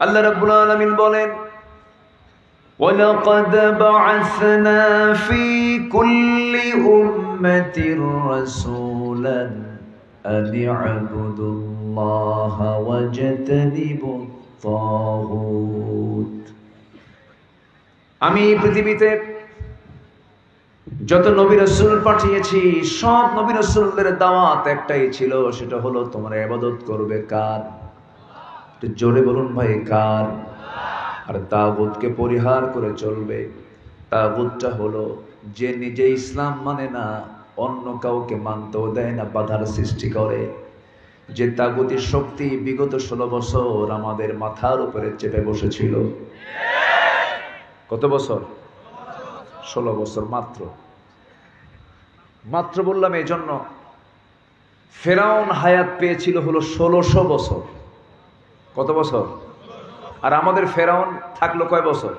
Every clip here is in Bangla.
আল্লাহ রাব্বুল আলামিন বলেন, ওয়ালাকাদ বা'আসনা ফি কুল্লি উম্মাতির রাসূলান আন ই'বুদুল্লাহা ওয়াজতানিবুত তাগুত। আমি পৃথিবীতে যত নবী রাসূল পাঠিয়েছি, সব নবী রাসূলদের দাওয়াত একটাই ছিল, সেটা হলো তোমরা ইবাদত করবে কার? একটু জোরে বলুন ভাই, কার? আর তাগুতকে পরিহার করে চলবে। তাগুতটা হলো যে নিজে ইসলাম মানে না, অন্য কাউকে মানতেও দেয় না, বাধার সৃষ্টি করে। যে তাগুতি শক্তি বিগত 16 বছর আমাদের মাথার উপরে চেপে বসেছিল। কত বছর? 16 বছর মাত্র। মাত্র বললাম এই জন্য, ফেরাউন হায়াত পেয়েছিল হলো 1600 বছর। কত বছর? আর আমাদের ফেরাউন থাকলো কয় বছর?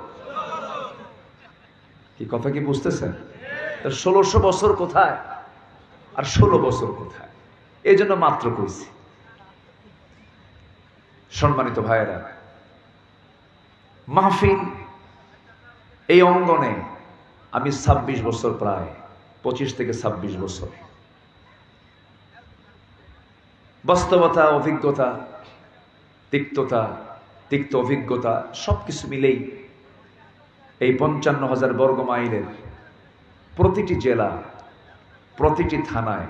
কি কথা কি বুঝতেছেন? 1600 বছর কোথায় আর 16 বছর কোথায়? এই জন্য মাত্র কইছি। সম্মানিত ভাইয়েরা, মাহফিল এই অঙ্গনে আমি 26 বছর, প্রায় 25 থেকে 26 বছর। বাস্তবতা, অভিজ্ঞতা, তিক্ত অভিজ্ঞতা সবকিছু মিলেই এই 55,000 বর্গ মাইলের প্রতিটি জেলা, প্রতিটি থানায়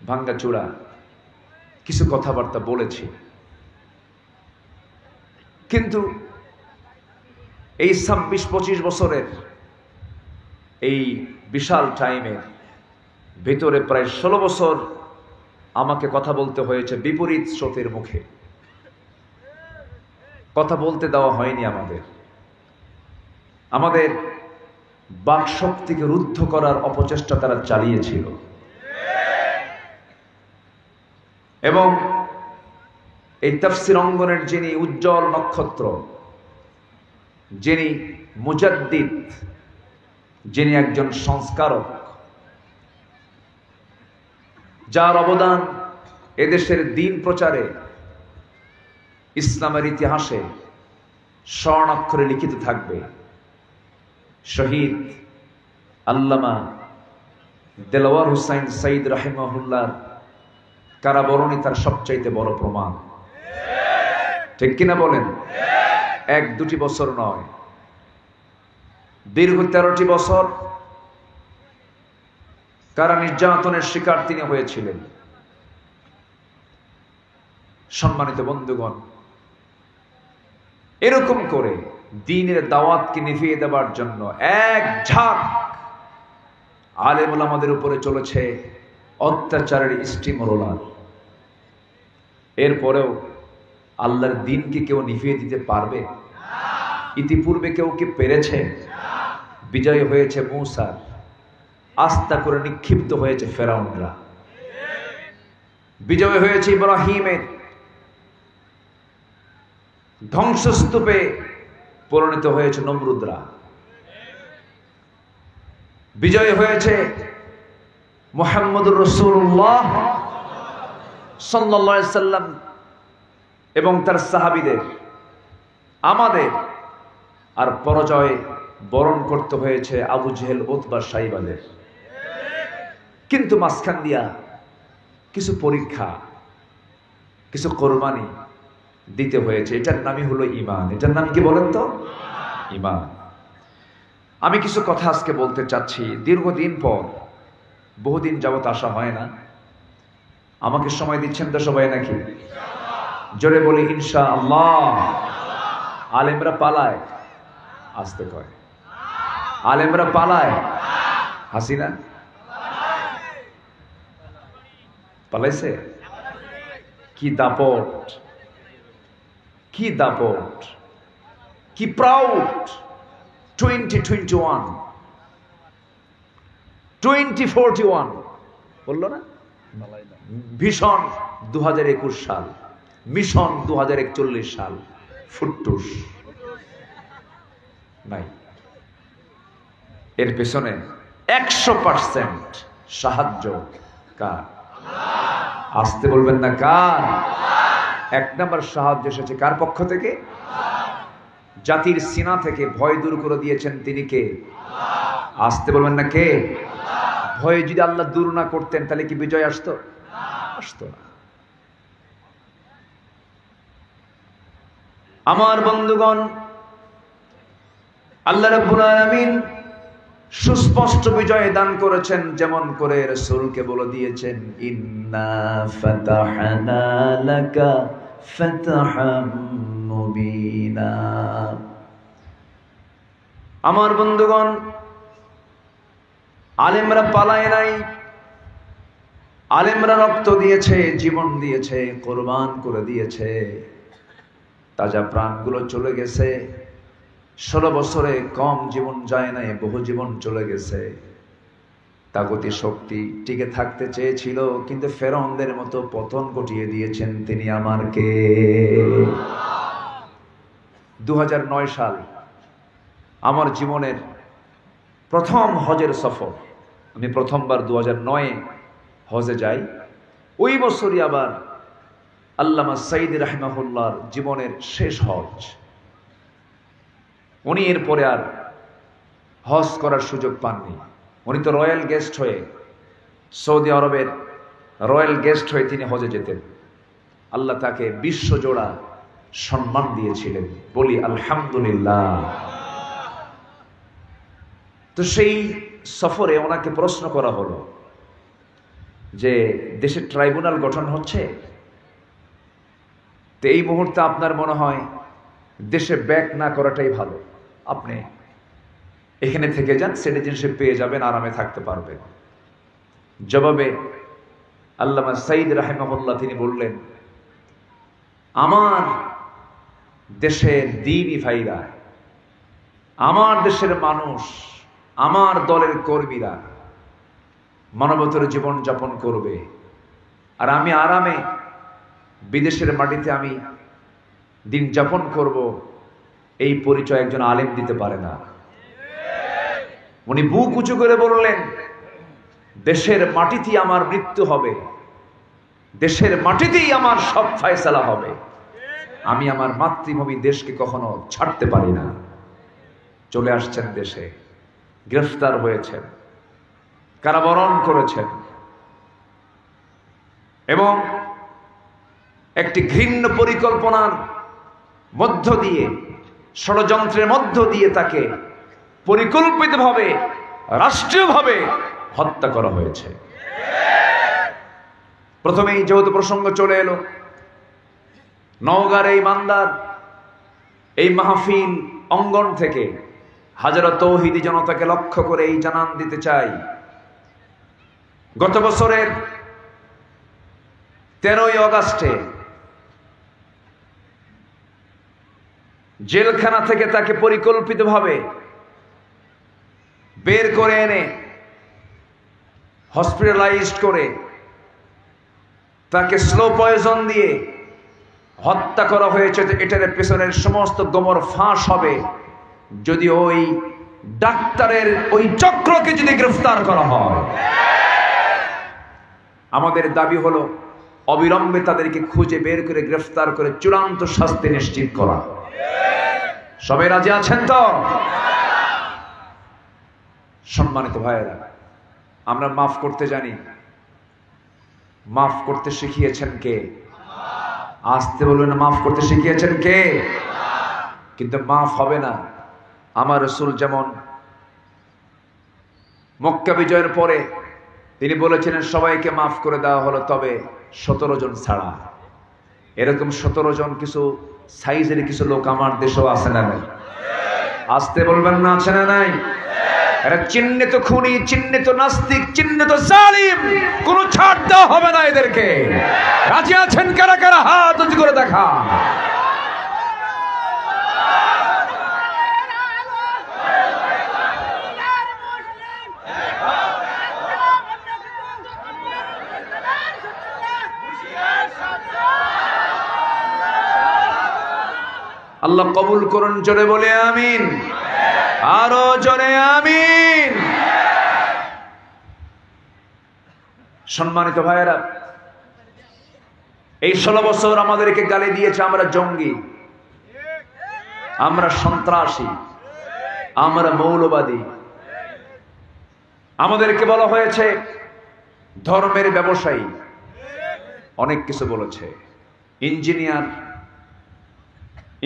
ভাঙ্গাচোরা কিছু কথাবার্তা বলেছি। কিন্তু এই 26-25 বছরের এই বিশাল টাইমের ভিতরে প্রায় 16 বছর আমাকে কথা বলতে হয়েছে বিপরীত স্রোতের মুখে। কথা বলতে দেওয়া হয়নি আমাদের বাক শক্তিকে রুদ্ধ করার অপচেষ্টা তারা চালিয়েছিল। এবং এই তাফসীর অঙ্গনের যিনি উজ্জ্বল নক্ষত্র, যিনি মুজাদ্দিদ, যিনি একজন সংস্কারক, যার অবদান এদেশের দ্বীন প্রচারে ইসলামের ইতিহাসে স্বর্ণাক্ষরে লিখিত থাকবে, শহীদ আল্লামা দেলাওয়ার হুসাইন সাইদ রাহিমাহুল্লাহর কারাবরণী তার সবচাইতে বড় প্রমাণ। ঠিক কিনা বলেন? 1-2 বছর নয়, দীর্ঘ 13টি বছর কারা নির্যাতনের শিকার তিনি হয়েছিলেন। সম্মানিত বন্ধুগণ, এরকম করে দ্বীনের দাওয়াতকে নিভিয়ে দেওয়ার জন্য এক ঝাঁক আলেম ওলামাদের উপরে চলেছে অত্যাচারের স্টিম রোলার। এরপরেও আল্লাহর দ্বীনকে কেউ নিভিয়ে দিতে পারবে? ইতিপূর্বে কেউ কি পেরেছে? বিজয় হয়েছে মূসার, আস্থা করে নিক্ষিপ্ত হয়েছে ফেরাউনরা। বিজয় হয়েছে ইব্রাহিমের, ধ্বংসস্তূপে পরিণত হয়েছে নমরুদরা। বিজয় হয়েছে মুহাম্মদুর রাসূলুল্লাহ সাল্লাল্লাহু আলাইহি সাল্লাম এবং তার সাহাবীদের। আমাদের আর পরাজয় বরণ করতে হয়েছে আবু জেহেল, উতবা, সাইবাদের। কিন্তু মাঝখান দিয়া কিছু পরীক্ষা, কিছু কোরবানি দিতে হয়েছে। এটার নামই হলো ঈমান। এটার নাম কি বলেন তো? ঈমান। আমি কিছু কথা আজকে বলতে চাচ্ছি। দীর্ঘদিন পর, বহুদিন যাবত আসা হয় না। আমাকে সময় দিচ্ছেন তো সবাই নাকি? জোরে বলি ইনশাআল্লাহ। আলেমরা পালায়, আসতে কয়। আলেমরা পালায়, হাসিনা পালাইছে। কি দাপট, কি দাপট, কি প্রাউড। 2021, 2041 বললো না? ভীষণ 2021 সাল, মিশন 2041 সাল। ফুটটুস নাই। এর পেছনে 100% সাহায্য কার? আসতে বলবেন না কার? এক নম্বর সাহায্য এসেছে কার পক্ষ থেকে? জাতির সিনা থেকে ভয় দূর করে দিয়েছেন তিনি কে? আসতে বলবেন না কে? ভয় যদি আল্লাহ দূর না করতেন তাহলে কি বিজয় আসতো? আসতো না। আমার বন্ধুগণ, আল্লাহ রাব্বুল আলামিন সুস্পষ্ট বিজয় দান করেছেন, যেমন করে রাসূলকে বলে দিয়েছেন, ইন্না ফাতাহনা লাকা ফাতহাম মুবিনা। আমার বন্ধুগণ, আলেমরা পালায় নাই, আলেমরা রক্ত দিয়েছে, জীবন দিয়েছে, কোরবান করে দিয়েছে, তাজা প্রাণগুলো চলে গেছে। 16 বছরে কম জীবন যায় নাই, বহু জীবন চলে গেছে। তাগুতি শক্তি টিকে থাকতে চেয়েছিল, কিন্তু ফেরাউনদের মতো পতন ঘটিয়ে দিয়েছেন তিনি আমার কে? 2009 সাল আমার জীবনের প্রথম হজের সফর। আমি প্রথমবার 2009-এ হজে যাই। ওই বছরই আবার আল্লামা সাইদি রাহিমাহুল্লাহর জীবনের শেষ হজ। উনি এরপরে আর হজ করার সুযোগ পাননি। উনি তো রয়্যাল গেস্ট হয়ে, সৌদি আরবের রয়্যাল গেস্ট হয়ে তিনি হজে যেতেন। আল্লাহ তাকে বিশ্বজোড়া সম্মান দিয়েছিলেন, বলি আলহামদুলিল্লাহ। তো সেই সফরে ওনাকে প্রশ্ন করা হলো যে দেশে ট্রাইব্যুনাল গঠন হচ্ছে, তো এই মুহূর্তে আপনার মনে হয় দেশে ব্যাক না করাটাই ভালো, আপনি এখানে থেকে যান, সিটিজেনশিপ পেয়ে যাবেন, আরামে থাকতে পারবেন। জবাবে আল্লামা সাইদ রাহিমাহুল্লাহ তিনি বললেন, আমার দেশের দ্বীনি ভাইরা, আমার দেশের মানুষ, আমার দলের কর্মীরা মানবতার জীবন যাপন করবে, আর আমি আরামে বিদেশের মাটিতে আমি দিন যাপন করব, এই পরিচয় একজন আলেম দিতে পারে না। উনি বুক উঁচু করে বললেন, দেশের মাটিতেই আমার মৃত্যু হবে, দেশের মাটিতেই আমার সব ফয়সালা হবে, আমি আমার মাতৃভূমি দেশকে কখনো ছাড়তে পারি না। চলে আসছেন দেশে, গ্রেফতার হয়েছেন, কারাবরণ করেছেন, এবং একটি ঘৃণ্য পরিকল্পনার মধ্য দিয়ে, ষড়যন্ত্রের মধ্য দিয়ে তাকে পরিকল্পিতভাবে, রাষ্ট্রীয়ভাবে হত্যা করা হয়েছে। প্রথমেই যেহেতু প্রসঙ্গ চলে এলো, নওগাঁর এই মান্দার এই মাহফিল অঙ্গন থেকে হাজারো তৌহিদি জনতাকে লক্ষ্য করে এই জানান দিতে চাই, গত বছরের 13ই অগাস্টে জেলখানা থেকে তাকে পরিকল্পিতভাবে বের করে এনে হসপিটালাইজড করে তাকে স্লো পয়জন দিয়ে হত্যা করা হয়েছে। এটার পেছনের সমস্ত গোমর ফাঁস হবে যদি ওই ডাক্তারের ওই চক্রকে যদি গ্রেফতার করা হয়। আমাদের দাবি হলো অবিলম্বে তাদেরকে খুঁজে বের করে গ্রেফতার করে চূড়ান্ত শাস্তি নিশ্চিত করা। সবাই রাজি আছেন তো? সম্মানিত ভাইয়েরা, আমরা মাফ করতে জানি, মাফ করতে শিখিয়েছেন কে? আসতে বলবেন, মাফ করতে শিখিয়েছেন কে? কিন্তু মাফ হবে না। আমার রাসূল যেমন মক্কা বিজয়ের পরে তিনি বলেছিলেন সবাইকে মাফ করে দেওয়া হলো, তবে 17 জন ছাড়া। এরকম 17 জন কিছু সাইজের কিছু লোক আমার দেশেও আছে না নাই? আসতে বলবেন না, আছে না নাই? এরা চিহ্নিত খুনি, চিহ্নিত নাস্তিক, চিহ্নিত জালিম, কোনো ছাড় দেওয়া হবে না এদেরকে। রাজি আছেন কারা কারা? হাত উঁচু করে দেখা। আল্লাহ কবুল করুন, জোরে বলে আমিন, আরো জোরে আমিন। সম্মানিত ভাইয়েরা, এই 16 বছর আমাদেরকে গালি দিয়েছে আমরা জঙ্গি, আমরা সন্ত্রাসী, আমরা মৌলবাদী। আমাদেরকে বলা হয়েছে ধর্মের ব্যবসায়ী, অনেক কিছু বলেছে।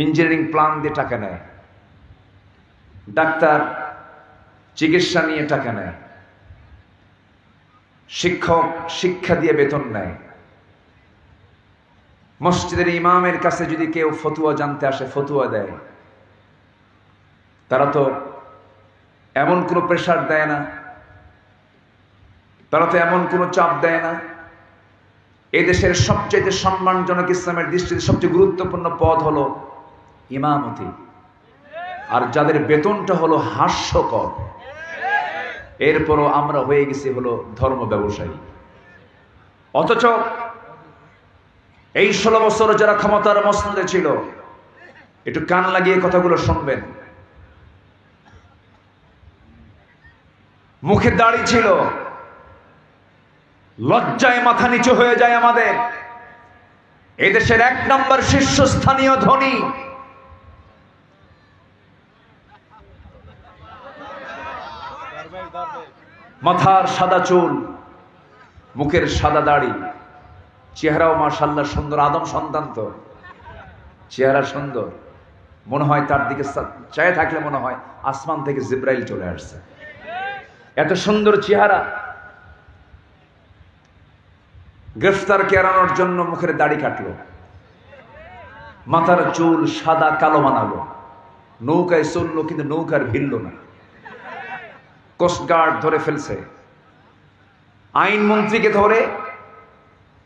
ইঞ্জিনিয়ারিং প্ল্যান দিয়ে টাকা নেয়, ডাক্তার চিকিৎসা নিয়ে টাকা নেয়, শিক্ষক শিক্ষা দিয়ে বেতন নেয়। মসজিদের ইমামের কাছে যদি কেউ ফতুয়া জানতে আসে ফতুয়া দেয়। তারা তো এমন কোনো প্রেশার দেয় না, তারা তো এমন কোনো চাপ দেয় না। এদেশের সবচেয়ে সম্মানজনক ইসলামের দৃষ্টিতে সবচেয়ে গুরুত্বপূর্ণ পদ হলো ইমামতি, আর যাদের বেতনটা হলো হাস্যকর, এরপরও আমরা হয়ে গেছি হলো ধর্ম ব্যবসায়ী। অথচ এই 16 বছর যারা ক্ষমতার মসনদে ছিল, একটু কান লাগিয়ে কথাগুলো শুনবেন। মুখে দাড়ি ছিল, লজ্জায় মাথা নিচু হয়ে যায় আমাদের। এদেশের 1 নম্বর শীর্ষস্থানীয় ধনী মাথার সাদা চুল, মুখের সাদা দাড়ি, চেহারাও মাশাআল্লাহ সুন্দর, আদম সন্তান তো চেহারা সুন্দর। মনে হয় তার দিকে চায়ে থাকলে মনে হয় আসমান থেকে জিব্রাইল চলে আসছে, এত সুন্দর চেহারা। গ্রেফতারকে এড়ানোর জন্য মুখের দাড়ি কাটলো, মাথার চুল সাদা কালো বানালো, নৌকায় চললো কিন্তু নৌকার ভিড়ল না, কোস্টগার্ড ধরে ফেলছে, আইনমন্ত্রীকে ধরে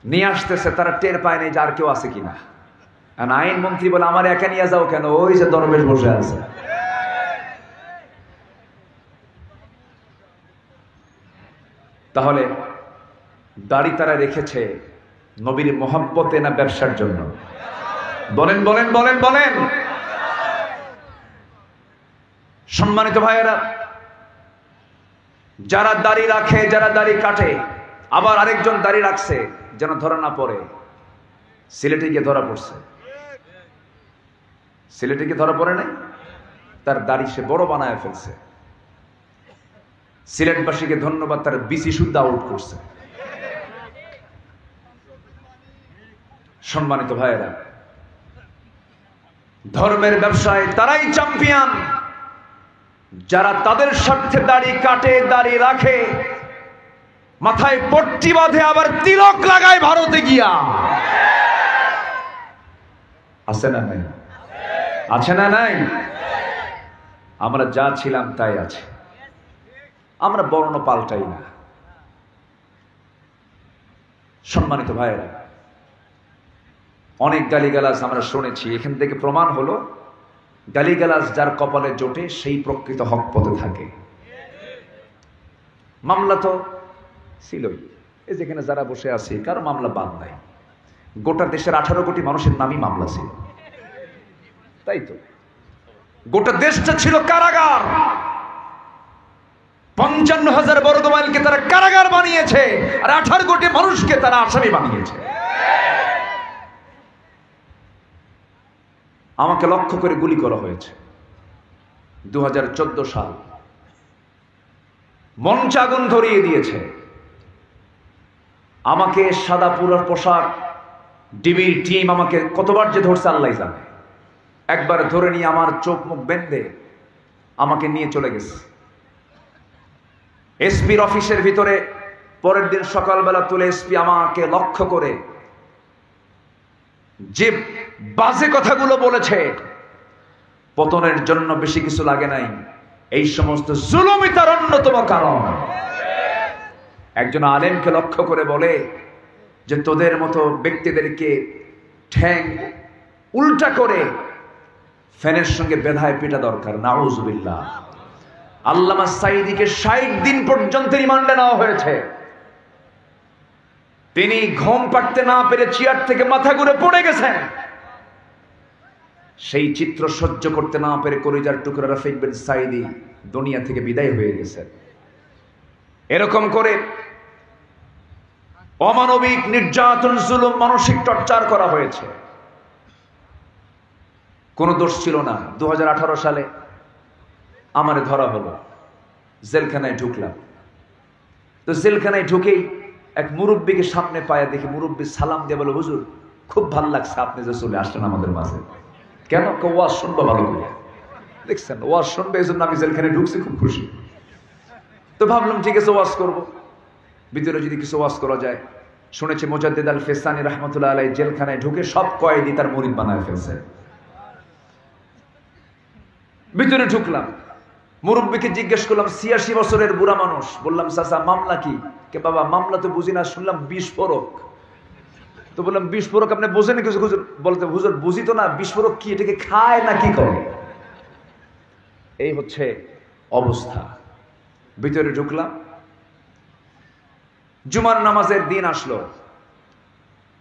নিয়ে আসতেছে, তারা টের পায় নাই যে আর কেউ আছে কিনা। আর আইনমন্ত্রী বলে আমার একা নিয়ে যাও কেন, ওই যে দরবেশ বসে আছে। তাহলে দাড়ি তারা রেখেছে নবীর মহব্বতে না ব্যবসার জন্য? বলেন বলেন বলেন বলেন। সম্মানিত ভাইয়েরা, যারা দাড়ি রাখে, যারা দাড়ি কাটে, আবার আরেকজন দাড়ি রাখছে যেন ধরা না পড়ে, সিলেটে গিয়ে ধরা পড়ছে। সিলেটে গিয়ে ধরা পড়ে নাই, তার দাড়ি সে বড় বানায় ফেলছে। সিলেটবাসীকে ধন্যবাদ, তার বিসি শুদ্ধ আউট করছে। সম্মানিত ভাইয়েরা, ধর্মের ব্যবসায় তারাই চ্যাম্পিয়ন যারা তাদের স্বার্থে দাড়ি কাটে, দাড়ি রাখে, মাথায় পট্টি বাঁধে, আবার তিলক লাগায় ভারতে গিয়া। আছে না নাই? আছে না নাই? আমরা যা ছিলাম তাই আছে, আমরা বর্ণ পাল্টাই না। সম্মানিত ভাইয়েরা, অনেক গালিগালাজ আমরা শুনেছি, এখান থেকে প্রমাণ হলো গালিগালাজ যার কপালে জোটে সেই প্রকৃত হক পথে থাকে। মামলা তো ছিলই, এই যেখানে যারা বসে আছে কারো মামলা বাদ নাই। গোটা দেশের 18 কোটি মানুষের নামই মামলা ছিল, তাই তো? গোটা দেশটা ছিল কারাগার। 55,000 বর্গ মাইলকে তারা কারাগার বানিয়েছে, আর 18 কোটি মানুষকে তারা আসামি বানিয়েছে। আমাকে লক্ষ্য করে গুলি করা হয়েছে 2014 সাল, মঞ্চে আগুন ধরিয়ে দিয়েছে। আমাকে সাদা পুরো পোশাক ডিবির টিম আমাকে কতবার যে ধরছে আল্লাহ জানে। একবার ধরে নিয়ে আমার চোখ মুখ বেঁধে আমাকে নিয়ে চলে গেছে এসপির অফিসের ভিতরে। পরের দিন সকালবেলা তুলে এসপি আমাকে লক্ষ্য করে যে বাজে কথাগুলো বলেছে, পতনের জন্য বেশি কিছু লাগে নাই, এই সমস্ত জুলুমই তার অন্যতম কারণ। একজন আলেমকে লক্ষ্য করে বলে যে তোদের মতো ব্যক্তিদেরকে ঠ্যাং উল্টা করে ফ্যানের সঙ্গে বেধায় পিটা দরকার। নাউজুবিল্লাহ। আল্লামা সাঈদীকে 60 দিন পর্যন্ত রিমান্ডে নেওয়া হয়েছে। তিনি ঘুম পাড়তে না পেরে চেয়ার থেকে মাথা ঘুরে পড়ে গেছেন। সেই চিত্র সহ্য করতে না পেরে কলিজার টুকরা রফিক বিন সাঈদী দুনিয়া থেকে বিদায় হয়ে গেছেন। এরকম করে অমানবিক নির্যাতন, জুলুম, মানসিক টর্চার করা হয়েছে। কোনো দোষ ছিল না। 2018 সালে আমারে ধরা হলো, জেলখানায় ঢুকলাম। তো জেলখানায় ঢুকেই এক মুরব্বীকে সামনে পায়া দেখি, মুরব্বী সালাম দিয়ে বলে, হুজুর খুব ভালো লাগছে আপনি যে চলে আসলেন আমাদের মাঝে। কেন? ওয়াজ শুনবো ভালো করে। দেখছেন, ওয়াজ শুনবে এই জন্য আমি জেলখানায় ঢুকছি, খুব খুশি। তো ভাবলাম ঠিক আছে, ওয়াজ করব, ভিতরে যদি কিছু ওয়াজ করা যায়। শুনেছি মুজাদ্দিদ আল ফেসানি রহমতুল্লাহ আলাইহি জেলখানায় ঢুকে সব কয়েদি তার মুরিদ বানায় ফেলছে। ভিতরে ঢুকলাম, মুরব্বীকে জিজ্ঞেস করলাম, 86 বছরের বুড়া মানুষ। বললাম, চাচা মামলা কি? কে বাবা, মামলা তো বুঝি না, শুনলাম বিস্ফোরক। তো বললাম, বিস্ফোরক আপনি বোঝেন কিছু? হুজুর বলতে, হুজুর বুঝি তো না, বিস্ফোরক কি, এটাকে খায় না কি করে? এই হচ্ছে অবস্থা। ভিতরে ঢুকলাম, জুমার নামাজের দিন আসলো,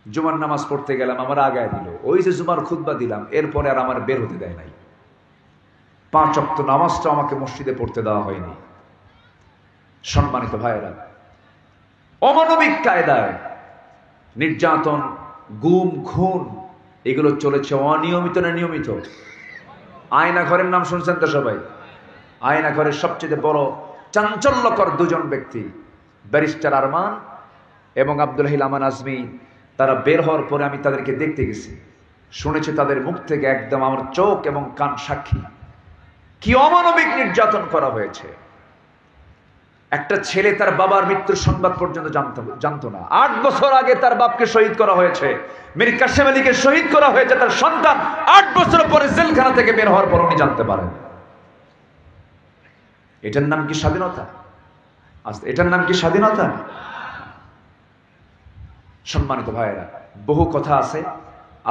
জুমার নামাজ পড়তে গেলাম, আমার আগায় দিল। ওই যে জুমার খুতবা দিলাম, এরপরে আর আমার বের হতে দেয় নাই। 5 ওয়াক্ত নামাজটা আমাকে মসজিদে পড়তে দেওয়া হয়নি। সম্মানিত ভাইয়েরা, অমানবিক কায়দায় নির্যাতন, গুম, খুন এগুলো চলেছে অনিয়মিত না নিয়মিত? আয়না ঘরের নাম শুনছেন তো সবাই? আয়না ঘরের সবচেয়ে বড় চাঞ্চল্যকর দুজন ব্যক্তি, ব্যারিস্টার আরমান এবং আব্দুল হালিম আমান আজমি। তারা বের হওয়ার পরে আমি তাদেরকে দেখতে গেছি, শুনেছি তাদের মুখ থেকে, একদম আমার চোখ এবং কান সাক্ষী, কি অমানবিক নির্যাতন করা হয়েছে। একটা ছেলে তার বাবার মৃত্যুর সংবাদ পর্যন্ত জানতো না। 8 বছর আগে তার বাপকে শহীদ করা হয়েছে, মীর কাসেম আলীকে শহীদ করা হয়েছে। তার সন্তান 8 বছর পরে জেলখানা থেকে বের হওয়ার পর উনি জানতে পারেন। এটার নাম কি স্বাধীনতা? এটার নাম কি স্বাধীনতা? সম্মানিত ভাইয়েরা, বহু কথা আছে,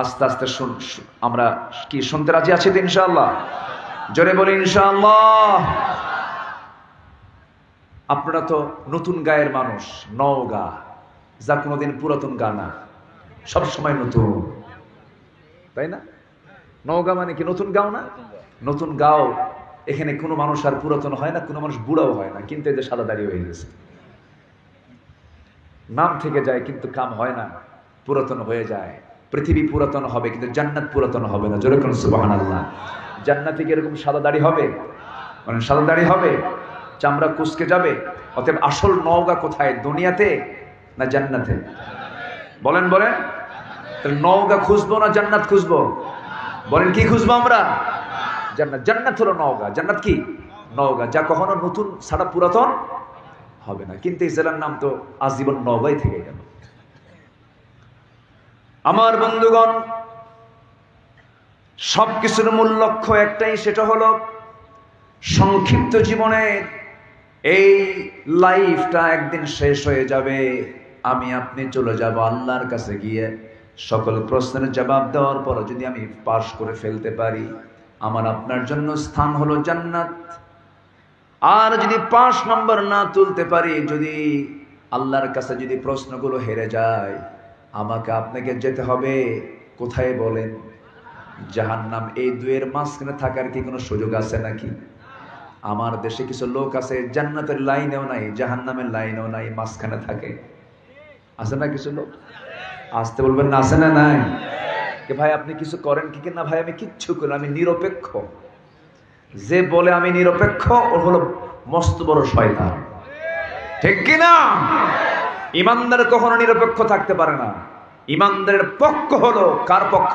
আস্তে আস্তে আমরা কি শুনতে রাজি আছি তো ইনশাআল্লাহ? জোরে বলি ইনশাআল্লাহ। আপনারা তো নতুন গায়ের মানুষ, নওগাঁ, যা কোনোদিন পুরাতন গা না, সবসময় নতুন, তাই না? নওগাঁ মানে কি নতুন গাঁও না? নতুন গাঁও। এখানে কোনো মানুষ আর পুরাতন হয় না, কোনো মানুষ বুড়াও হয় না, কিন্তু এদের সাদা দাড়ি হয়ে গেছে। নাম থেকে যায় কিন্তু কাম হয় না, পুরাতন হয়ে যায়। পৃথিবী পুরাতন হবে কিন্তু জান্নাত পুরাতন হবে না। জোরে কোন সুবহানাল্লাহ। জান্নাতে কি এরকম সাদা দাড়ি হবে? মানে সাদা দাড়ি হবে, চামড়া কুচকে যাবে? অতএব আসল নওগাঁ কোথায়, দুনিয়াতে না জান্নাতে? বলেন বলেন, নওগাঁ খুঁজবো না জান্নাত খুঁজবো? বলেন কি খুঁজবো আমরা? জান্নাত। জান্নাত হলো নওগাঁ। জান্নাত কি? নওগাঁ, যা কখনো নতুন ছাড়া পুরাতন হবে না। কিন্তু এই জেলার নাম তো আজীবন নওগাঁই থেকে গেল। আমার বন্ধুগণ, সবকিছুর মূল লক্ষ্য একটাই, সেটা হলো সংক্ষিপ্ত জীবনে এই লাইফটা একদিন শেষ হয়ে যাবে। আমি আপনি চলে যাব আল্লাহর কাছে গিয়ে সকল প্রশ্নের জবাব দেওয়ার পর যদি আমি পাশ করে ফেলতে পারি, আমার আপনার জন্য স্থান হলো জান্নাত। আর যদি 5 নম্বর না তুলতে পারি, যদি আল্লাহর কাছে যদি প্রশ্নগুলো হেরে যায়, আমাকে আপনাকে যেতে হবে কোথায় বলেন? জাহান্নাম। এই দুয়ের মাঝখানে থাকার কি কোনো সুযোগ আছে নাকি? আমার দেশে কিছু লোক আছে, জান্নাতের লাইনেও নাই, জাহান্নামের লাইনেও নাই, মাঝখানে থাকে। আছে না কিছু লোক? আসতে বলবেন না, আছে না নাই? ভাই আপনি কিছু করেন কি না? ভাই আমি কিচ্ছু করি, আমি নিরপেক্ষ। যে বলে আমি নিরপেক্ষ, ও হলো মস্ত বড় শয়তান, ঠিক কিনা? ইমানদার কখনো নিরপেক্ষ থাকতে পারে না। ইমানদারের পক্ষ হলো কার পক্ষ?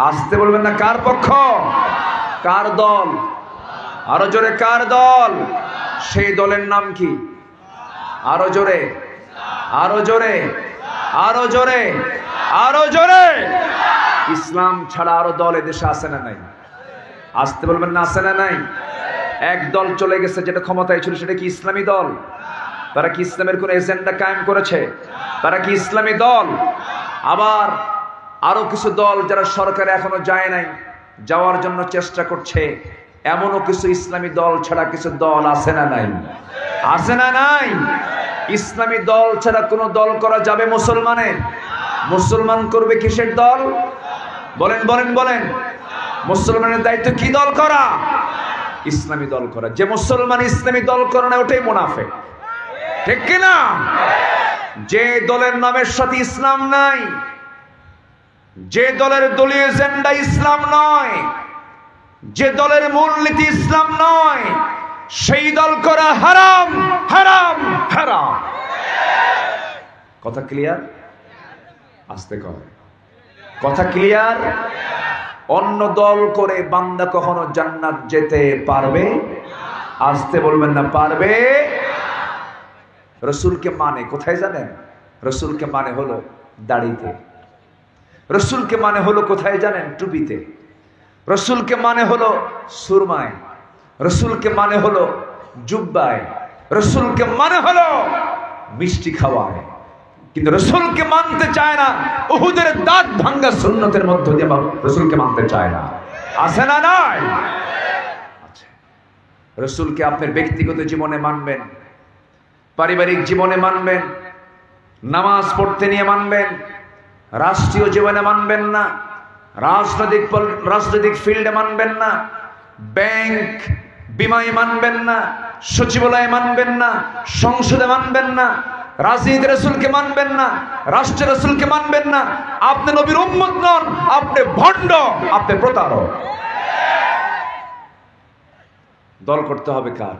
আসতে বলবেন না, কার পক্ষ? কার দল? আরো জোরে, কার দল? সেই দলের নাম কি? আরো জোরে, আরো জোরে, আরো জোরে, আরো জোরে। ইসলাম ছাড়া আরো দল এদেশে আছে না নাই? আসতে বলবেন না, আছে না নাই? এক দল চলে গেছে, যেটা ক্ষমতায় ছিল, সেটা কি ইসলামী দল? তারা কি ইসলামের কোন এজেন্ডা কায়েম করেছে? তারা কি ইসলামী দল? আবার আরো কিছু দল যারা সরকারে এখনো যায় নাই, যাওয়ার জন্য চেষ্টা করছে, এমনও কিছু ইসলামী দল ছাড়া কিছু দল আছে না নাই? আছে না নাই? ইসলামী দল ছাড়া কোন দল করা যাবে মুসলমানের? মুসলমান করবে কিসের দল? বলেন বলেন বলেন। মুসলমানের দায়িত্ব কি দল করা? ইসলামী দল করা। যে মুসলমান ইসলামী দল করে না, ওটাই মুনাফিক, ঠিক কিনা? যে দলের নামের সাথে ইসলাম নাই, যে দলের দলীয় এজেন্ডা ইসলাম নয়, যে দলের মূলনীতি ইসলাম নয়, সেই দল করা হারাম হারাম হারাম। কথা ক্লিয়ার? আস্তে কর, কথা ক্লিয়ার? অন্য দল করে বান্দা কখনো জান্নাত যেতে পারবে? আসতে বলবেন না, পারবে। রসুলকে মানে কোথায় জানেন? রসুলকে মানে হলো দাড়িতে, রসুলকে মানে হলো কোথায় জানেন? টুপিতে, রসুলকে মানে হলো সুরমায়, রসুলকে মানে হলো জুব্বায়, রসুলকে মানে হলো মিষ্টি খাওয়ায়। কিন্তু রসুলকে মানতে চায় না উহুদের দাঁত ভাঙ্গা সুন্নতের মধ্য দিয়ে রসুলকে মানতে চায় না। আছে না নাই? আচ্ছা, রসুলকে আপনার ব্যক্তিগত জীবনে মানবেন, পারিবারিক জীবনে মানবেন, নামাজ পড়তে নিয়ে মানবেন, রাষ্ট্রীয় জীবনে মানবেন না, রাজনৈতিক ফিল্ডে মানবেন না, ব্যাংক বিমায় মানবেন না, সচিবালয়ে মানবেন না, সংসদে মানবেন না, রাজনীতির রাসূলকে মানবেন না, রাষ্ট্রের রাসূলকে মানবেন না। আপনি নবীর উম্মত নন, আপনি ভণ্ড, আপনি প্রতারক। দল করতে হবে কার?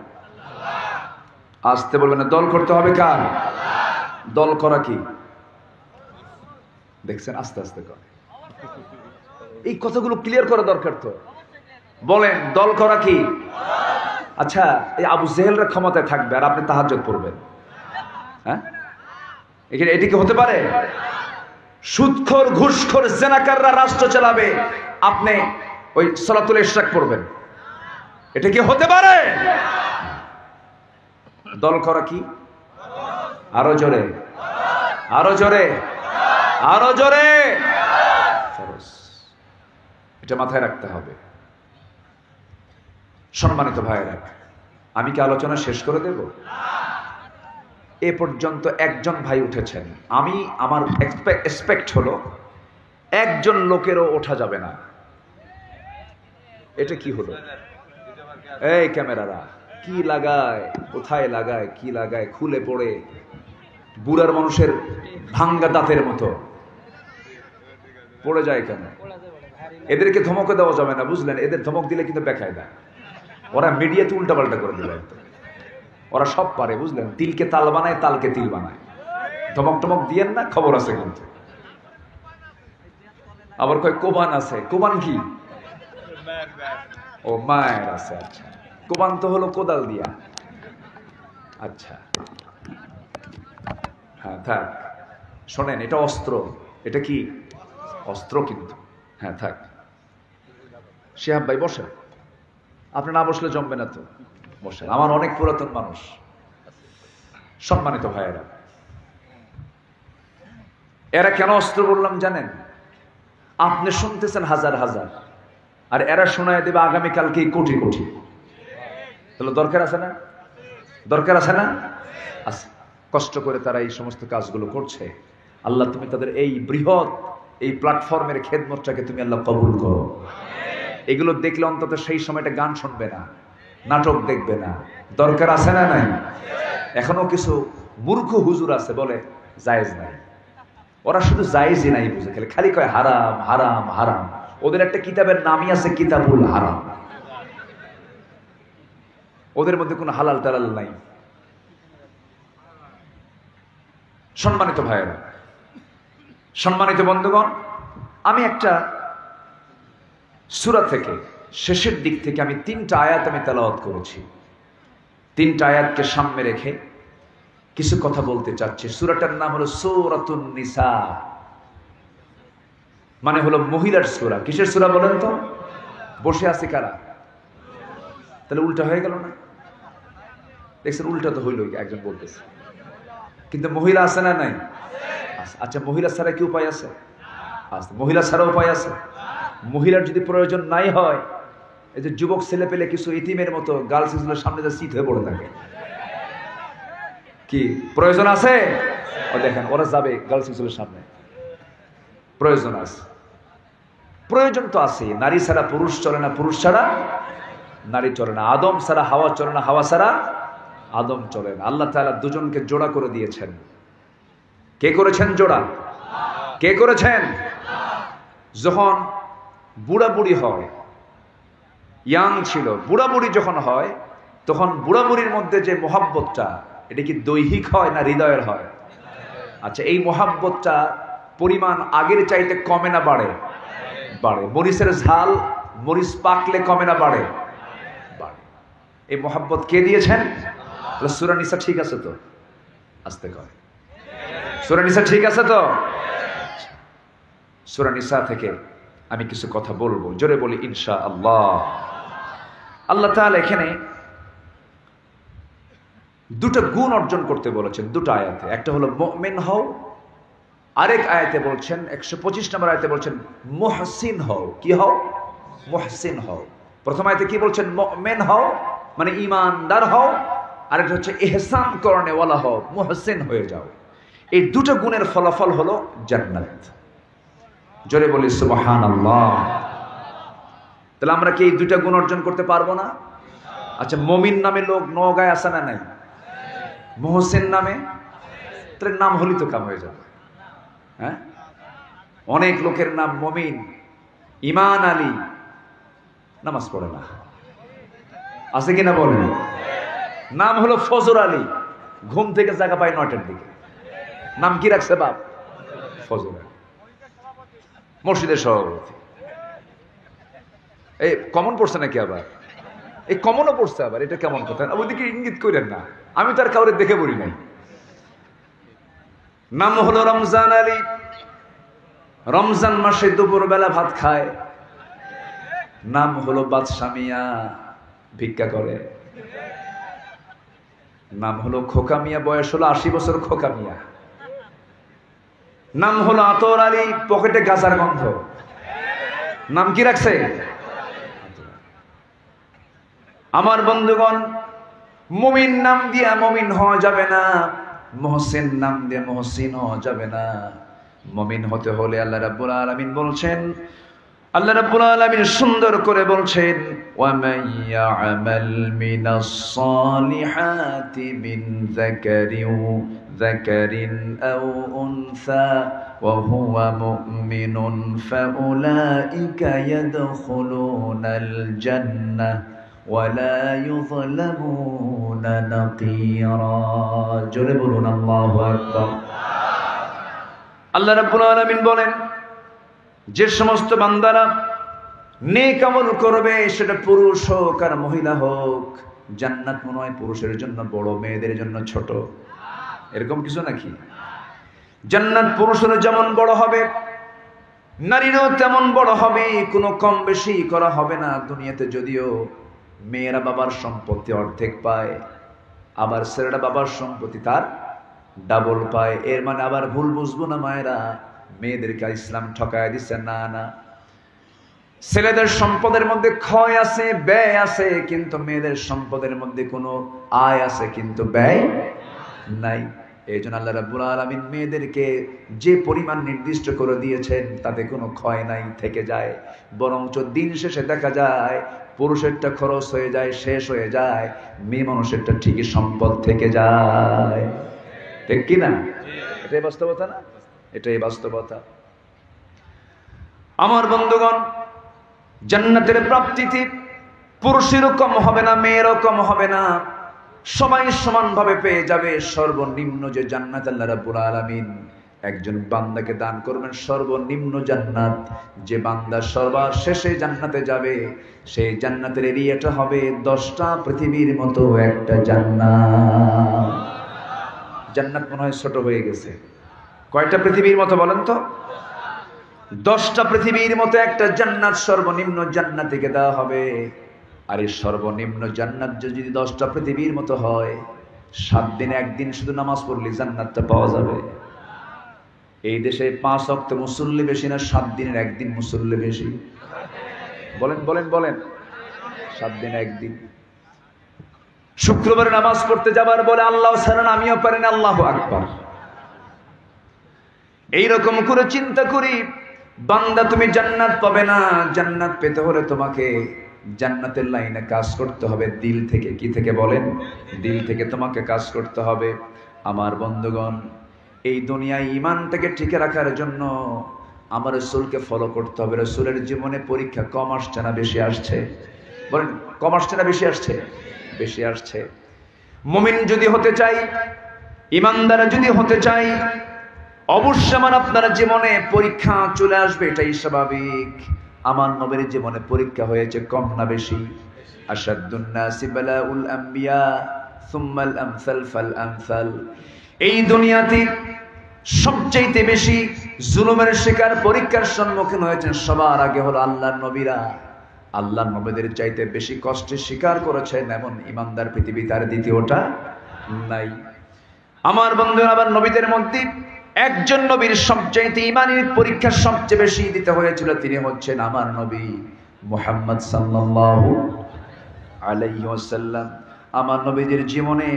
আসতে বলবেন না, দল করতে হবে কার? দল করা কি? দেখছেন আস্তে আস্তে করে, এই কথাগুলো ক্লিয়ার করা দরকার। তো বলেন দল করা কি? আচ্ছা, এই আবু জেহেলরা ক্ষমতায় থাকবে আর আপনি তাহাজ্জুদ পড়বেন? হ্যাঁ, এটি কি হতে পারে? সুদখোর, ঘুষখোর, জেনাকাররা রাষ্ট্র চালাবে, আপনি ওই সালাতুল ইশরাক পড়বেন? এটা কি হতে পারে? দল করা কি? আরো জোরে, আরো জোরে, আরো জোরে। ফরজ, এটা মাথায় রাখতে হবে। সম্মানিত ভাইয়েরা, আমি কি আলোচনা শেষ করে দেব? এ পর্যন্ত একজন ভাই উঠেছেন। আমার এক্সপেক্ট হলো একজন লোকেরও ওঠা যাবে না। এটা কি হলো? এই ক্যামেরারা কি লাগায়, কোথায় লাগায়, কি লাগায়, খুলে পড়ে বুড়ার মানুষের ভাঙ্গা দাঁতের মতো পড়ে যায় কেন? এদেরকে ধমক দেওয়া যাবে না, বুঝলেন? এদের ধমক দিলে কিন্তু বেকায়দা, ওরা মিডিয়াতে উল্টাপাল্টা করে দিবে একদম। ওরা সব পারে, বুঝলেন? তিলকে তাল বানায়, তালকে তিল বানায়। ধমক টমক দিয়েন না, খবর আছে কিন্তু। আবার কয় কোবান আছে। কোবান কি? ও মায়ের আছে। আচ্ছা, কোবান তো হলো কোদাল দিয়া। আচ্ছা, হ্যাঁ থাক, শোনেন, এটা অস্ত্র। এটা কি? অস্ত্র কিন্তু। হ্যাঁ থাক, শিহাব ভাই বসেন। আপনি না বসলে জমবে না তো, বসেন। আমার অনেক পুরাতন মানুষ। সম্মানিত ভাইয়েরা, এরা কেন অস্ত্র বললাম জানেন? আপনি শুনতেছেন হাজার হাজার, আর এরা শোনায় দেবে আগামীকালকে কোটি কোটি। তাহলে দরকার আছে না? দরকার আছে না? আছে। কষ্ট করে তারা এই সমস্ত কাজগুলো করছে। আল্লাহ, তুমি তাদের এই বৃহৎ এই প্ল্যাটফর্মের খেদমতটাকে তুমি আল্লাহ কবুল করো। এগুলো দেখলে অন্তত সেই সময়টা গান শুনবে না, নাটক দেখবে না। দরকার আছে না নাই? এখনো কিছু মূর্খ হুজুর আছে বলে জায়েজ নাই। ওরা শুধু জায়েজই নাই বুঝে, খালি কয় হারাম হারাম হারাম। ওদের একটা কিতাবের নামই আছে কিতাবুল হারাম। ওদের মধ্যে কোনো হালাল টালাল নাই। সম্মানিত ভাইয়েরা, সম্মানিত বন্ধুগণ, আমি একটা সূরা থেকে শেষের দিক থেকে আমি 3টা আয়াত আমি তেলাওয়াত করেছি। 3টা আয়াতকে সামনে রেখে কিছু কথা বলতে চাচ্ছি। সূরাটার নাম হলো সূরাতুন নিসা, মানে হলো মহিলার সূরা। কিসের সূরা বলেন তো? বসে আছে কারা? তাহলে উল্টা হয়ে গেল না? দেখছেন, উল্টা তো হইল, একজন বলতেছে। কিন্তু মহিলা আছে না নাই? আচ্ছা, মহিলা ছাড়া কি উপায় আছে? আচ্ছা, মহিলা ছাড়া উপায় আছে। মহিলার যদি প্রয়োজন নাই হয়, এই যে যুবক ছেলে পেলে কিছু ইতিমের মতো গার্লস স্কুলের সামনে যে সিট হয়ে পড়ে থাকে, কি প্রয়োজন আছে? দেখেন, ওরা যাবে গার্লস স্কুলের সামনে। প্রয়োজন আছে, প্রয়োজন তো আছে। নারী ছাড়া পুরুষ চলে না, পুরুষ ছাড়া নারী চলে না, আদম ছাড়া হাওয়া চলে না, হাওয়া ছাড়া আদম চলে না। আল্লাহ তাআলা দুজনকে জোড়া করে দিয়েছেন। কে করেছেন জোড়া? কে করেছেন? যখন বুড়া বুড়ি হয়, ইয়াং ছিল, বুড়া বুড়ি যখন হয়, তখন বুড়া বুড়ির মধ্যে যে মোহাব্বতটা, এটা কি দৈহিক হয় না হৃদয়ের হয়? আচ্ছা, এই মোহাব্বতটা পরিমাণ আগের চাইতে কমে না বাড়ে? বাড়ে। মরিচের ঝাল মরিচ পাকলে কমে না বাড়ে? বাড়ে। এই মোহাব্বত কে দিয়েছেন? সূরা নিসা ঠিক আছে তো? আস্তে কয়, সূরা নিসা ঠিক আছে তো? সূরা নিসা থেকে আমি কিছু কথা বলবো, জোরে বলি ইনশাআল্লাহ। আল্লাহ তাআলা এখানে দুটো গুণ অর্জন করতে বলেছেন দুটো আয়াতে। একটা হলো মুমিন হও, আরেক আয়াতে বলছেন 125 নম্বর আয়াতে বলছেন মুহসিন হও। কি হও? মুহসিন হও। প্রথম আয়াতে কি বলছেন? মুমিন হও মানে ঈমানদার হও, আরেকটা হচ্ছে ইহসান করনে ওয়ালা হও, মুহসিন হয়ে যাও। এই দুটো গুণের ফলাফল হলো জান্নাত। জোরে বলি সুবহানাল্লাহ। তাহলে আমরা কি এই দুটো গুণ অর্জন করতে পারবো না? আচ্ছা, মুমিন নামে লোক নওগাঁয় আছে না নাই? মুহসিন নামে? তাহলে নাম হলি তো কাম হয়ে যাবে। হ্যাঁ, অনেক লোকের নাম মুমিন, ঈমান আলী, নামাজ পড়ে না, আছে কিনা বলেন? নাম হলো ফজর আলী, ঘুম থেকে জায়গা পায় 9টার দিকে। নাম কি রাখছে বাপ? ফজর আলী, মসজিদের সভাপতি। এই কমন পড়ছে নাকি আবার? এই কমনও পড়ছে আবার, এটা কেমন কথা? ওইদিকে ইঙ্গিত করেন না, আমি তার কাউরে দেখে বলি নাই। নাম হলো রমজান আলী, রমজান মাসে দুপুর বেলা ভাত খায়। নাম হলো বাদশা মিয়া, ভিক্ষা করে। নাম হলো খোকা মিয়া, বয়স হলো 80 বছর, খোকা মিয়া। নাম হলো আতর আলী, পকেটে গাজার গন্ধ। নাম কি রাখছে? আমার বন্ধুগণ, মুমিন নাম দিয়ে মুমিন হওয়া যাবে না, মুহসিন নাম দিয়ে মুহসিন হওয়া যাবে না। মুমিন হতে হলে আল্লাহ রাব্বুল আলামিন বলছেন, আল্লাহ রাব্বুল আলামিন সুন্দর করে বলছেন, ওয়া মান ইয়া'মাল মিনাস সালিহাতি মিন যাকারিন আও উনসা ওয়া হুয়া মুমিনুন ফাউলাইকা ইয়াদখুলুনাল জান্নাহ ওয়ালা ইউযলামুনা নাকিরা। জোরে বলুন আল্লাহু আকবার। আল্লাহ রাব্বুল আলামিন বলেন, যে সমস্ত বান্দারা নেক আমল করবে, সেটা পুরুষ হোক আর মহিলা হোক, জান্নাত মনে হয় পুরুষের জন্য বড়, মেয়েদের জন্য ছোট, এরকম কিছু নাকি? জান্নাত পুরুষের যেমন বড় হবে, নারীরও তেমন বড় হবে, কোনো কম বেশি করা হবে না। দুনিয়াতে যদিও মেয়েরা বাবার সম্পত্তি অর্ধেক পায়, আবার ছেলেরা বাবার সম্পত্তি তার ডাবল পায়। এর মানে আবার ভুল বুঝবো না মায়েরা, মেয়েদেরকে ইসলাম ঠকায় দিচ্ছে। না না, ছেলেদের সম্পদের মধ্যে ক্ষয় আছে, ব্যয় আছে, কিন্তু মেয়েদের সম্পদের মধ্যে কোনো আয় আছে কিন্তু ব্যয় নাই। এই জন্য আল্লাহ রাব্বুল আলামিন মেয়েদেরকে যে পরিমাণ নির্দিষ্ট করে দিয়েছেন তাতে কোনো ক্ষয় নাই, থেকে যায়। বরঞ্চ দিন শেষে দেখা যায় পুরুষেরটা খরচ হয়ে যায়, শেষ হয়ে যায়, মেয়ে মানুষেরটা ঠিকই সম্পদ থেকে যায়। ঠিক কিনা? এটাই বাস্তবতা না? এটাই বাস্তবতা। আমার বন্ধুগণ, জান্নাতের প্রাপ্তিতে পুরুষেরও কম হবে না, মেয়েরও কম হবে না, সবাই সমানভাবে পেয়ে যাবে। সর্বনিম্ন যে জান্নাত আল্লাহ রাব্বুল আলামিন একজন বান্দাকে দান করবেন, সর্বনিম্ন জান্নাত, যে বান্দা সবার শেষে জান্নাতে যাবে, সেই জান্নাতের এরিয়াটা হবে 10টা পৃথিবীর মতো একটা জান্নাত। জান্নাত মনে হয় ছোট হয়ে গেছে। কয়টা পৃথিবীর মতো বলেন তো? 10টা পৃথিবীর মতো একটা জান্নাত সর্বনিম্ন জান্নাতীকে দেওয়া হবে। আর এই সর্বনিম্ন জান্নাত যদি 10টা পৃথিবীর মতো হয়, 7 দিনে একদিন শুধু নামাজ পড়লে জান্নাতটা পাওয়া যাবে। এই দেশে 5 ওয়াক্ত মুসল্লি বেশি না 7 দিনের একদিন মুসল্লি বেশি? বলেন বলেন বলেন। 7 দিনে একদিন। শুক্রবার নামাজ পড়তে যাবার বলে আল্লাহ ছাড়েন, আমিও পারি না, আল্লাহু আকবার। এইরকম করে চিন্তা করি, বান্দা তুমি জান্নাত পাবে না। জান্নাত পেতে হলে তোমাকে জান্নাতের লাইনে কাজ করতে হবে দিল থেকে। কি থেকে বলেন? দিল থেকে তোমাকে কাজ করতে হবে। আমার বন্ধুগণ, এই দুনিয়ায় ঈমানটাকে টিকে রাখার জন্য আমার রাসূলকে ফলো করতে হবে। রাসূলের জীবনে পরীক্ষা কম আসছে না বেশি আসছে? বলেন, কম আসছে না বেশি আসছে? বেশি আসছে। মুমিন যদি হতে চাই, ঈমানদার যদি হতে চাই, অবশ্যই আমার আপনার জীবনে পরীক্ষা চলে আসবে, এটাই স্বাভাবিক। আমার নবীর জীবনে পরীক্ষা হয়েছে কম না বেশি? আশাদ্দুন নাসি বালাউল আম্বিয়া সুম্মাল আমসাল ফাল আমসাল। এই দুনিয়াতে সবচেয়ে বেশি জুলুমের শিকার, পরীক্ষার সম্মুখীন হয়েছেন সবার আগে হলো আল্লাহর নবীরা। আল্লাহর নবীদের চাইতে বেশি কষ্টের শিকার করেছেন এমন ঈমানদার পৃথিবীতে আর দ্বিতীয়টা নাই। আমার বন্ধুরা, আবার নবীদের মধ্যে একজন নবীর সবচাইতে ঈমানের পরীক্ষা সবচেয়ে বেশি দিতে হয়েছিল, তিনি হচ্ছেন আমার নবী মুহাম্মদ সাল্লাল্লাহু আলাইহি ওয়াসাল্লাম। আমার নবীদের জীবনে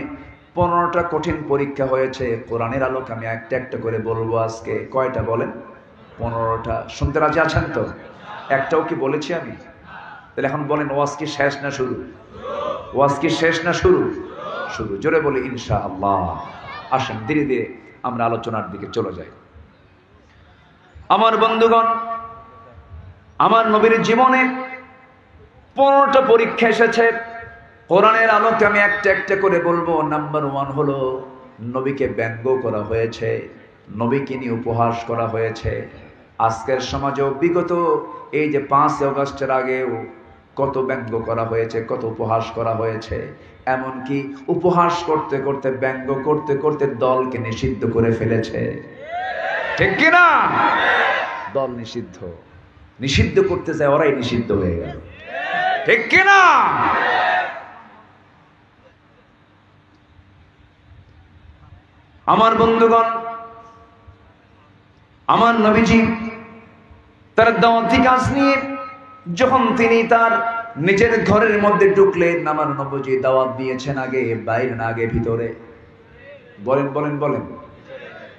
15টা কঠিন পরীক্ষা হয়েছে। কোরআনের আলোকে আমি একটা একটা করে বলবো আজকে। কয়টা বলেন? 15টা। শুনতে রাজি আছেন তো? একটাও কি বলেছি আমি? তাহলে এখন বলেন, ওয়াজ কি শেষ না শুরু? ওয়াজ কি শেষ না শুরু? শুরু। জোরে বলি ইনশাআল্লাহ। আসেন ধীরে ধীরে আমরা আলোচনার দিকে চলে যাই। আমার বন্ধুগণ, আমার নবীর জীবনে 15টা পরীক্ষা এসেছে। কোরআনের আলোকে আমি একটা একটা করে বলবো। নাম্বার 1 হলো নবীকে ব্যঙ্গ করা হয়েছে, নবীকে নিয়ে উপহাস করা হয়েছে। আজকের সমাজেও বিগত এই যে 5 আগস্টের আগেও কত ব্যঙ্গ করা হয়েছে, কত উপহাস করা হয়েছে। এমনকি উপহাস করতে করতে, ব্যঙ্গ করতে করতে দলকে নিষিদ্ধ করে ফেলেছে, ঠিক কিনা? দল নিষিদ্ধ, নিষিদ্ধ করতে যায় ওরাই নিষিদ্ধ হয়ে গেল, ঠিক কিনা? আমার বন্ধুগণ, আমার নবীজি তার দাওয়াতি কাজ নিয়ে যখন তিনি তার নিজের ঘরের মধ্যে ঢুকলেন, আমার নবীজি দাওয়াত দিয়েছেন আগে বাইরে না আগে ভিতরে? বলেন বলেন বলেন।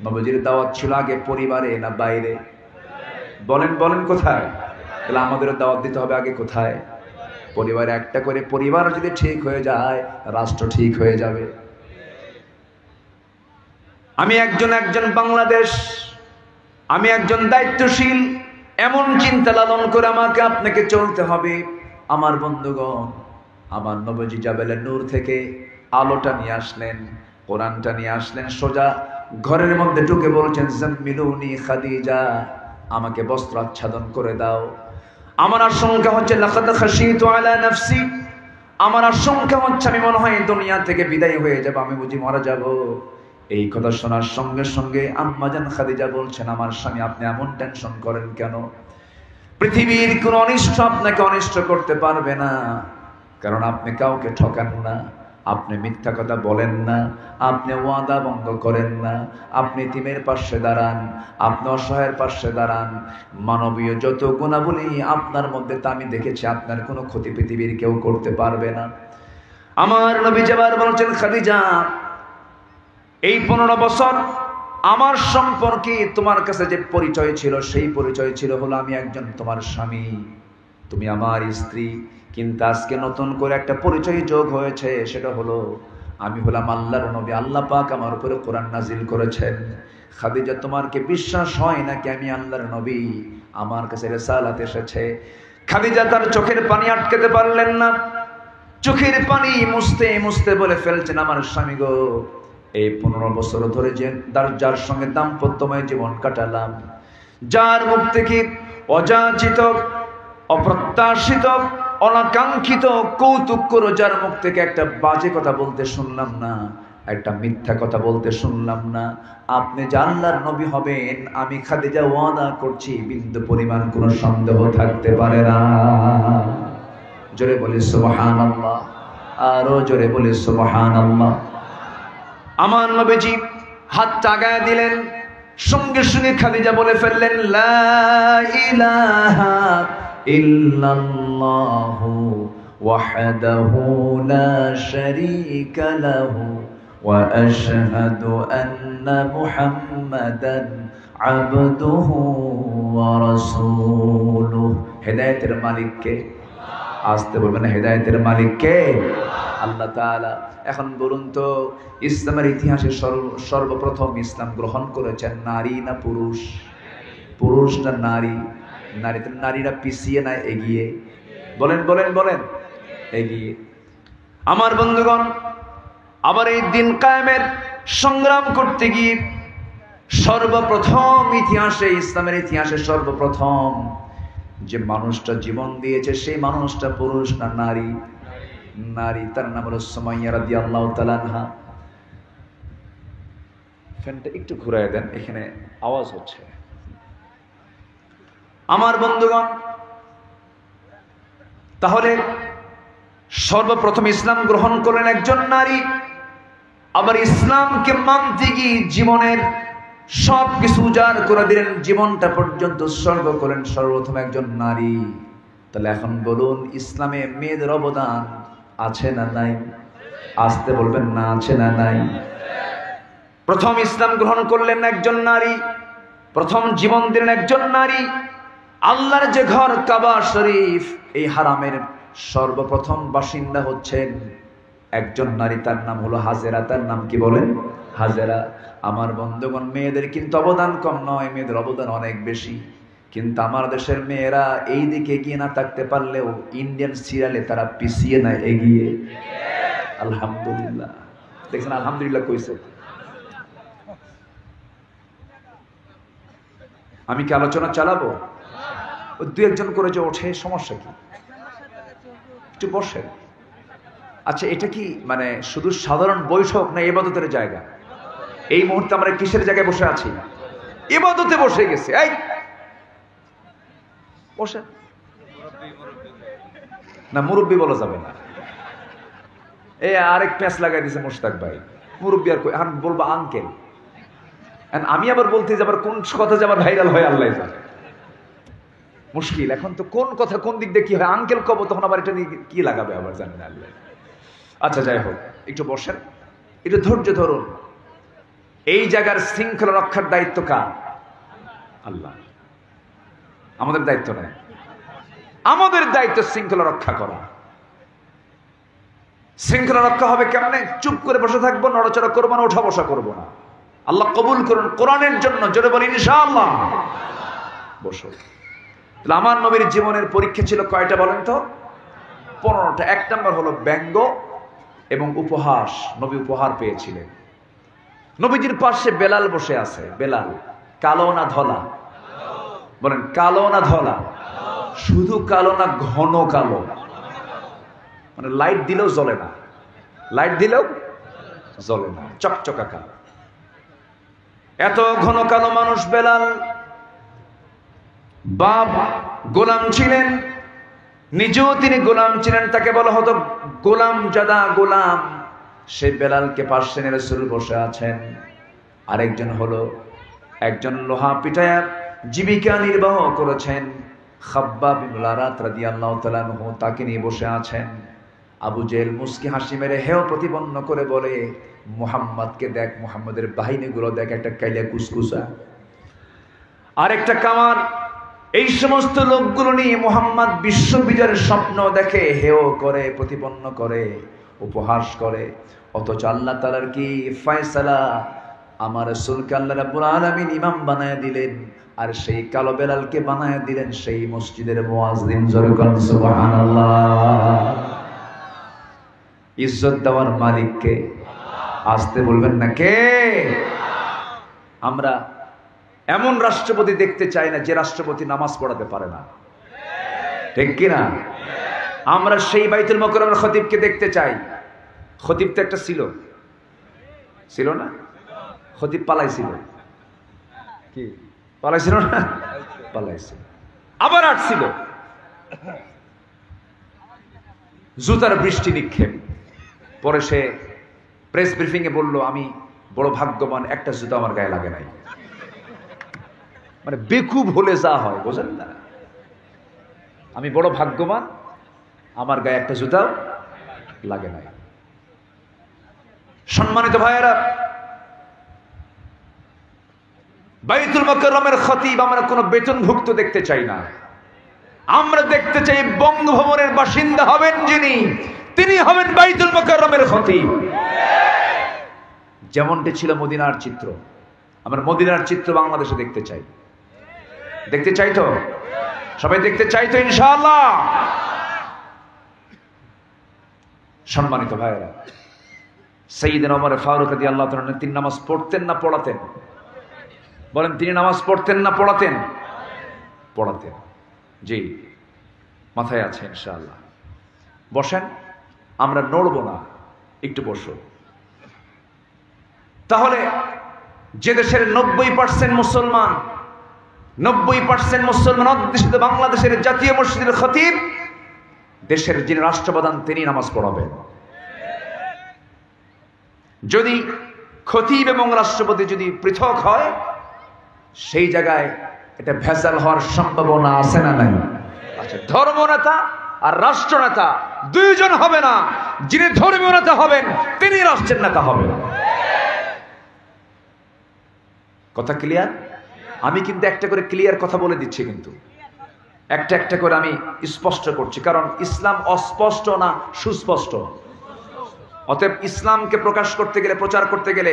নবীজির দাওয়াত ছিল আগে পরিবারে না বাইরে? বলেন বলেন কোথায়? তাহলে আমাদেরও দাওয়াত দিতে হবে আগে কোথায়? পরিবারে। একটা করে পরিবার যদি ঠিক হয়ে যায়, রাষ্ট্র ঠিক হয়ে যাবে। আমি একজন বাংলাদেশ, আমি একজন দায়িত্বশীল, এমন চিন্তা লালন করে আমাকে আপনাকে চলতে হবে। আমার বন্ধুগণ, আমার নবীজি জাবেলে নূর থেকে আলোটা নিয়ে আসলেন, কোরআনটা নিয়ে আসলেন, সোজা ঘরের মধ্যে ঢুকে বলছেন, জাম্মিলুনি খাদিজা, আমাকে বস্ত্র আচ্ছাদন করে দাও। আমার আশঙ্কা হচ্ছে লাকাদ খাশিতু আলা নাফসি, আমার আশঙ্কা হচ্ছে আমি মনে হয় দুনিয়া থেকে বিদায় হয়ে যাব, আমি বুঝি মারা যাব। এই কথা শোনার সঙ্গে সঙ্গে আম্মাজান খাদিজা বলছেন, আমার স্বামী আপনি এমন টেনশন করেন কেন? পৃথিবীর কোন অনিষ্ট আপনাকে অনিষ্ট করতে পারবে না, কারণ আপনি কাউকে ঠকান না, আপনি মিথ্যা কথা বলেন না, আপনি ওয়াদা ভঙ্গ করেন না, আপনি এতিমের পাশে দাঁড়ান, আপনি অসহায়ের পাশে দাঁড়ান। মানবীয় যত গুণাবলী আপনার মধ্যে তা আমি দেখেছি, আপনার কোনো ক্ষতি পৃথিবীর কেউ করতে পারবে না। আমার নবী যেবার বলছেন, খাদিজা এই 15 বছর আমার সম্পর্কে তোমার কাছে যে পরিচয় ছিল, সেই পরিচয় ছিল হলো আমি একজন তোমার স্বামী, তুমি আমার স্ত্রী। কিন্তু আজকে নতুন করে একটা পরিচয় যোগ হয়েছে, সেটা হলো আমি হলাম আল্লাহর নবী। আল্লাহ পাক আমার উপরে কোরআন নাজিল করেছেন। খাদিজা, তোমার কি বিশ্বাস হয় নাকি আমি আল্লাহর নবী, আমার কাছে রিসালাত এসেছে? খাদিজা তার চোখের পানি আটকাতে পারলেন না, চোখের পানি মুছতে মুছতে বলে ফেলছেন, আমার স্বামী গো, এই 15 বছর ধরে যে যার সঙ্গে দাম্পত্যময় জীবন কাটালাম, যার মুখ থেকে অযাচিত, অপ্রত্যাশিত, অনাকাঙ্ক্ষিত কৌতুক করো, যার মুখ থেকে একটা বাজে কথা বলতে শুনলাম না, একটা মিথ্যা কথা বলতে শুনলাম না, আপনি যে আল্লাহর নবী হবেন আমি খাদিজা ওয়াদা করছি, বিন্দু পরিমাণ কোনো সন্দেহ থাকতে পারে না। জোরে বলি সুবহানাল্লাহ, আরো জোরে বলি সুবহানাল্লাহ। আমার নবীজি হাত টাগায় দিলেন, সঙ্গে সঙ্গে খাদিজা বলে ফেললেন, লা ইলাহা ইল্লাল্লাহু ওয়াহদাহু লা শারীকা লাহু ওয়া আশহাদু আন্না মুহাম্মাদান আবদুহু ওয়া রাসূলুহু। হেদায়েতের মালিক কে? আসতে বলবেন, হেদায়েতের মালিক কে? আল্লাহ তাআলা। এখন বলুন তো, ইসলামের ইতিহাসে সর্বপ্রথম ইসলাম গ্রহণ করেছেন নারী না পুরুষ? পুরুষ না নারী? নারীরা পিছিয়ে না এগিয়ে? বলেন বলেন বলেন, এগিয়ে। আমার বন্ধুগণ, আবার এই দিন কায়েমের সংগ্রাম করতে গিয়ে সর্বপ্রথম ইতিহাসে, ইসলামের ইতিহাসে সর্বপ্রথম যে মানুষটা জীবন দিয়েছে সেই মানুষটা পুরুষ না নারী? নারী। তার নাম হলো সুমাইয়া রাদিয়াল্লাহু তাআলা আনহা। ফ্যানটা একটু ঘুরায় দেন, এখানে আওয়াজ হচ্ছে। আমার বন্ধুগণ, তাহলে সর্বপ্রথম ইসলাম গ্রহণ করলেন একজন নারী। আবার ইসলামকে মানতে গিয়ে জীবনের সব কিছু উজাড় করে দিলেন, জীবনটা পর্যন্ত উৎসর্গ করেন সর্বপ্রথম একজন নারী। তাহলে এখন বলুন, ইসলামে মেয়েদের অবদান আছে না নাই? আসতে বলবেন না, আছে না নাই? প্রথম ইসলাম গ্রহণ করলেন একজন নারী, প্রথম জীবন দিলেন একজন নারী। আল্লাহর যে ঘর কাবা শরীফ, এই হারামের সর্বপ্রথম বাসিন্দা হচ্ছেন একজন নারী, তার নাম হলো হাজেরা। তার নাম কি বলেন? হাজেরা। আমার বন্ধুগণ, মেয়েদের কিন্তু অবদান কম নয়, মেয়েদের অবদান অনেক বেশি। কিন্তু আমার দেশের মেয়েরা এই দিকে এগিয়ে না থাকতে পারলেও ইন্ডিয়ান সিরিয়ালে তারা পিছিয়ে না এগিয়ে। আলহামদুলিল্লাহ। দেখছেন, আলহামদুলিল্লাহ কইছে। আমি কি আলোচনা চালাবো? দু একজন করে যে ওঠে, সমস্যা কি? একটু বসেন। আচ্ছা, এটা কি মানে শুধু সাধারণ বৈঠক না ইবাদতের জায়গা? এই মুহূর্তে আমরা কিসের জায়গায় বসে আছি? ইবাদতে বসে গেছে। এই বসেন না, মুরব্বী বলা যাবে না। এই আরেক প্যাঁচ লাগাই দিয়েছে মোশতাক ভাই, মুরব্বী আর কই, আমি বলবো আঙ্কেল। আমি আবার বলতে যে আবার কোন কথা যে আবার ভাইরাল হয় আল্লাহ জানে। মুশকিল এখন তো, কোন কথা কোন দিক দিয়ে কি হয়। আঙ্কেল কব, তখন আবার এটা নিয়ে কি লাগাবে আবার জানেন না আল্লাহ। আচ্ছা, যাই হোক, একটু বসেন, একটু ধৈর্য ধরুন। এই জায়গার শৃঙ্খলা রক্ষার দায়িত্ব কার? আল্লাহ। আমাদের দায়িত্ব নয়, আমাদের দায়িত্ব শৃঙ্খলা রক্ষা করা। শৃঙ্খলা রক্ষা হবে কেমনে? চুপ করে বসে থাকবো, নড়াচড়া করবো না, ওঠা বসা করবো না। আল্লাহ কবুল করুন কোরআনের জন্য, জোরে বলি ইনশাআল্লাহ। বসো। তাহলে আমার নবীর জীবনের পরীক্ষা ছিল কয়টা বলেন তো? 15টা। এক নম্বর হলো ব্যঙ্গ এবং উপহাস। নবী উপহার পেয়েছিলেন। নবীজির পাশে বেলাল বসে আছে। বেলাল কালো না ধলা? বলেন, কালো না ধলা? শুধু কালো না, ঘন কালো। মানে লাইট দিলেও জ্বলে না, লাইট দিলেও জ্বলে না, চকচকা কালো। এত ঘন কালো মানুষ বেলাল। বাপ গোলাম ছিলেন, নিজেও তিনি গোলাম ছিলেন, তাকে বলা হতো গোলাম জাদা গোলাম। সেই বেলালকে পাশে নিয়ে রাসূল বসে আছেন। আরেকজন হলো একজন লোহা পিটায়া জীবিকা নির্বাহ করেছেন, খাব্বাব ইবনে আরাত রাদিয়াল্লাহু তাআলা আনহু, তাকে নিয়ে বসে আছেন। আবু জেহেল মুস্কি হাসি মেরে হেয় প্রতিপন্ন করে বলে, মুহাম্মদকে দেখ, মুহাম্মদের বাহিনীগুলো দেখ, একটা কাইলা কুসকুসা, আরেকটা কামার। এই সমস্ত লোকগুলো নিয়ে মুহাম্মদ বিশ্ব বিজয়ের স্বপ্ন দেখে, হেয় করে, প্রতিপন্ন করে, উপহাস করে। অথচ আল্লাহ তাআলার কি ফয়সালা, আমার রাসূলকে আল্লাহ রাব্বুল আলামিন ইমাম বানায় দিলেন, আর সেই কালো বেলালকে বানায় দিলেন সেই মসজিদের মুয়াজ্জিন। জোরে বলেন সুবহানাল্লাহ। ইজ্জত দেওয়ার মালিক কে? আসতে বলবেন না, কে? আমরা এমন রাষ্ট্রপতি দেখতে চাই না যে রাষ্ট্রপতি নামাজ পড়াতে পারে না, ঠিক কিনা? আমরা সেই বাইতুল মুকাররমের খতিবকে দেখতে চাই। খতিব তো একটা ছিল না? খতিব পালাইছিল, কি পালাইছিল না? পালাইছিল, আবার আসছিল। জুতার বৃষ্টি নিক্ষেপ। পরে সে প্রেস ব্রিফিং এ বলল, আমি বড় ভাগ্যবান, একটা জুতা আমার গায়ে লাগে নাই। মানে বেকুব হলে যা হয়, বোঝেন না? আমি বড় ভাগ্যবান, আমার গায়ে একটা জুতাও লাগে নাই। সম্মানিত ভাইয়েরা, বাইতুল মুকাররমের খতিব আমরা কোনো বেতনভুক্ত দেখতে চাই না। আমরা দেখতে চাই বঙ্গভবনের বাসিন্দা হবেন যিনি, তিনি হবেন বাইতুল মুকাররমের খতিব। যেমনটি ছিল মদিনার চিত্র। আমরা মদিনার চিত্র বাংলাদেশে দেখতে চাই। দেখতে চাই তো? সবাই দেখতে চাই তো ইনশাআল্লাহ? সম্মানিত ভাইরা, সাইয়েদনা ওমর ফারুক রাদিয়াল্লাহু তাআলা তিনি নামাজ পড়তেন না পড়াতেন? বলেন, তিনি নামাজ পড়তেন না পড়াতেন? পড়াতেন। জি, মাথায় আছে ইনশাআল্লাহ। বসেন, আমরা নড়বো না, একটু বসো। তাহলে যে দেশের 90% মুসলমান, 90% মুসলমান অধ্যুষিত বাংলাদেশের জাতীয় মসজিদের খতিব, দেশের যিনি রাষ্ট্রপ্রধান, তিনি নামাজ পড়াবেন। যদি খতিব এবং রাষ্ট্রপতি যদি পৃথক হয়, সেই জায়গায় এটা ভেজাল হওয়ার সম্ভাবনা আছে না নাই? আচ্ছা, ধর্মনেতা আর রাষ্ট্রনেতা দুইজন হবে না। যিনি ধর্মীয় নেতা হবেন তিনি রাষ্ট্রের নেতা হবেন। কথা ক্লিয়ার? আমি কিন্তু একটা করে ক্লিয়ার কথা বলে দিচ্ছি, কিন্তু একটা একটা করে আমি স্পষ্ট করছি, কারণ ইসলাম অস্পষ্ট না সুস্পষ্ট। অতএব ইসলামকে প্রকাশ করতে গেলে, প্রচার করতে গেলে